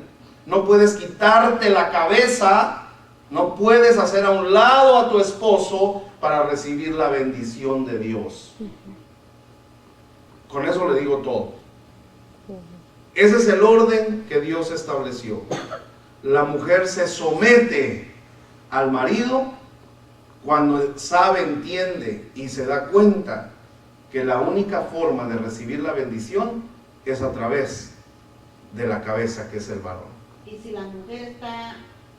No puedes quitarte la cabeza, no puedes hacer a un lado a tu esposo para recibir la bendición de Dios. Con eso le digo todo. Ese es el orden que Dios estableció. La mujer se somete al marido cuando sabe, entiende y se da cuenta que la única forma de recibir la bendición es a través de la cabeza, que es el varón. Y si la mujer está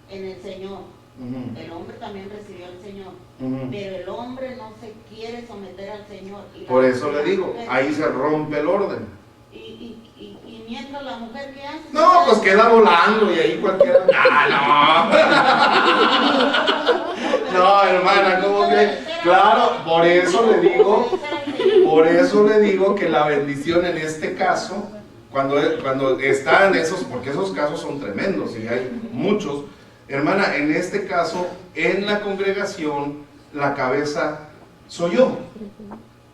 en el Señor Ujú. El hombre también recibió al Señor, Ujú. pero el hombre no se quiere someter al Señor. Y la Por eso le mujer- digo, ahí se rompe el orden. Y mientras la mujer, ¿qué hace? No, pues queda volando y ahí cualquiera. No, hermana, ¿cómo que? Claro, por eso le digo que la bendición en este caso, cuando están esos, porque esos casos son tremendos y hay muchos, hermana, en este caso, en la congregación, la cabeza soy yo.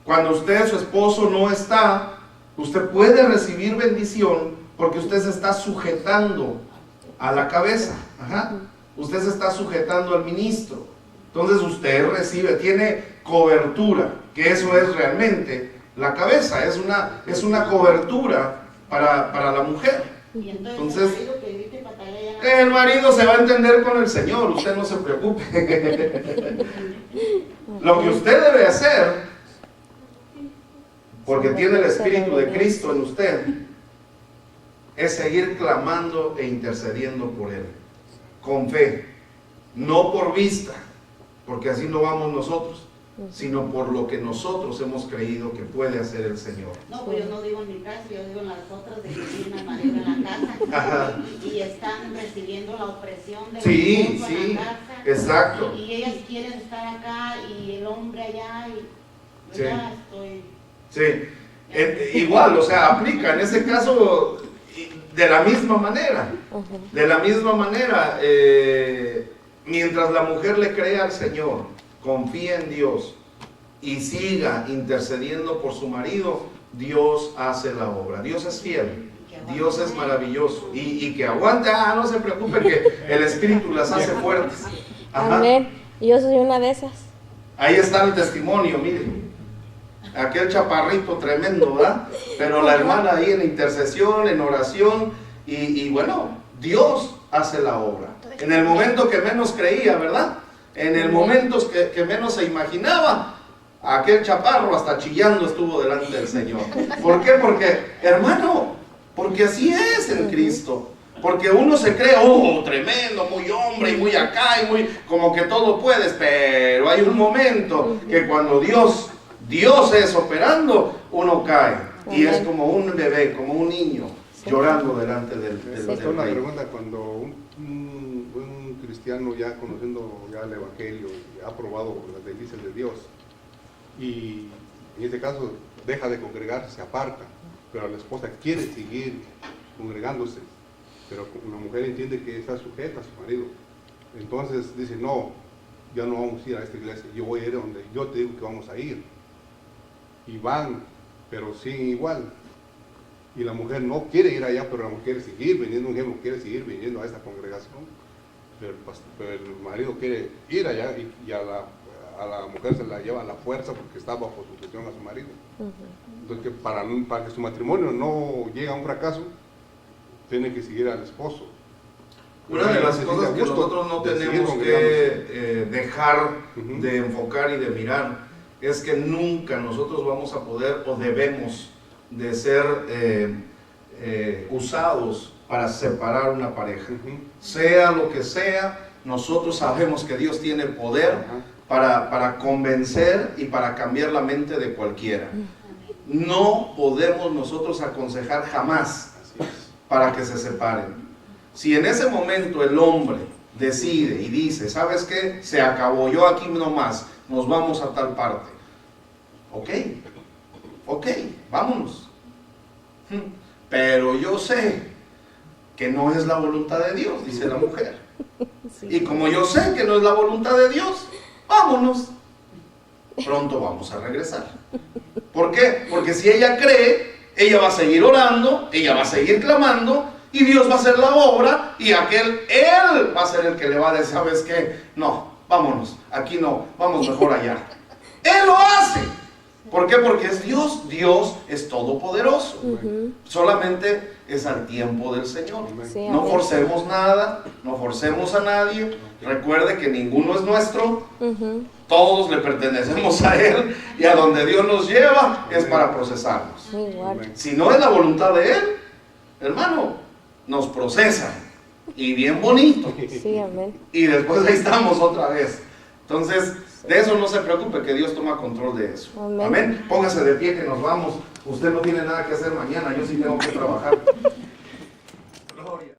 Cuando usted, su esposo, no está, usted puede recibir bendición porque usted se está sujetando a la cabeza. Ajá. Usted se está sujetando al ministro. Entonces usted recibe, tiene cobertura, que eso es realmente la cabeza, es una cobertura para la mujer. Y Entonces, el marido que grite y patalea ya el marido se va a entender con el Señor, usted no se preocupe. Lo que usted debe hacer, porque tiene el Espíritu de Cristo en usted, es seguir clamando e intercediendo por Él, con fe, no por vista, porque así no vamos nosotros, sino por lo que nosotros hemos creído que puede hacer el Señor. No, pues yo no digo en mi caso, yo digo en las otras de que tienen al marido en la casa Ajá. y están recibiendo la opresión del Sí, esposo sí, en la casa. exacto. Y ellas quieren estar acá y el hombre allá y Sí. ya estoy. Sí, igual, o sea, aplica en ese caso de la misma manera. De la misma manera, mientras la mujer le crea al Señor, confía en Dios y siga intercediendo por su marido, Dios hace la obra. Dios es fiel, Dios es maravilloso y que aguante. No se preocupe que el Espíritu las hace fuertes. Ajá. Amén. Yo soy una de esas. Ahí está el testimonio, miren. Aquel chaparrito tremendo, ¿verdad? Pero la hermana ahí en intercesión, en oración, y bueno, Dios hace la obra. En el momento que menos creía, ¿verdad? En el momento que menos se imaginaba, aquel chaparro hasta chillando estuvo delante del Señor. ¿Por qué? Porque, hermano, porque así es en Cristo. Porque uno se cree, tremendo, muy hombre y muy acá y muy como que todo puedes, pero hay un momento que cuando Dios es operando, uno cae y es como un bebé, como un niño llorando delante del Una rey. pregunta, cuando un cristiano ya conociendo ya el Evangelio, ha probado las delicias de Dios y en este caso deja de congregarse, se aparta, pero la esposa quiere seguir congregándose, pero la mujer entiende que está sujeta a su marido, entonces dice, no, ya no vamos a ir a esta iglesia, yo voy a ir donde yo te digo que vamos a ir, y van, pero siguen igual, y la mujer no quiere ir allá, pero la mujer quiere seguir viniendo, un ejemplo, quiere seguir viniendo a esta congregación, pero el marido quiere ir allá y a la mujer se la lleva a la fuerza porque está bajo sujeción a su marido. Entonces, para que su matrimonio no llegue a un fracaso, tiene que seguir al esposo. Una de las cosas que nosotros no tenemos que dejar de enfocar y de mirar es que nunca nosotros vamos a poder o debemos de ser usados para separar una pareja. Sea lo que sea, nosotros sabemos que Dios tiene el poder para convencer y para cambiar la mente de cualquiera. No podemos nosotros aconsejar jamás para que se separen. Si en ese momento el hombre decide y dice, ¿sabes qué? Se acabó, yo aquí nomás, nos vamos a tal parte. Ok, vámonos. Pero yo sé que no es la voluntad de Dios, dice la mujer. Y como yo sé que no es la voluntad de Dios, vámonos. Pronto vamos a regresar. ¿Por qué? Porque si ella cree, ella va a seguir orando, ella va a seguir clamando, y Dios va a hacer la obra, y Él va a ser el que le va a decir, ¿sabes qué? No, vámonos, aquí no, vamos mejor allá. Él lo hace. ¿Por qué? Porque es Dios, Dios es todopoderoso. Solamente es al tiempo del Señor. Sí, No amén. forcemos nada, no forcemos a nadie. Recuerde que ninguno es nuestro, todos le pertenecemos a Él, y a donde Dios nos lleva es para procesarnos. Igual. Si no es la voluntad de Él, hermano, nos procesan y bien bonito. Sí, amén. Y después ahí estamos otra vez. Entonces, de eso no se preocupe, que Dios toma control de eso. Amén. Amén. Póngase de pie que nos vamos. Usted no tiene nada que hacer mañana, yo sí tengo que trabajar.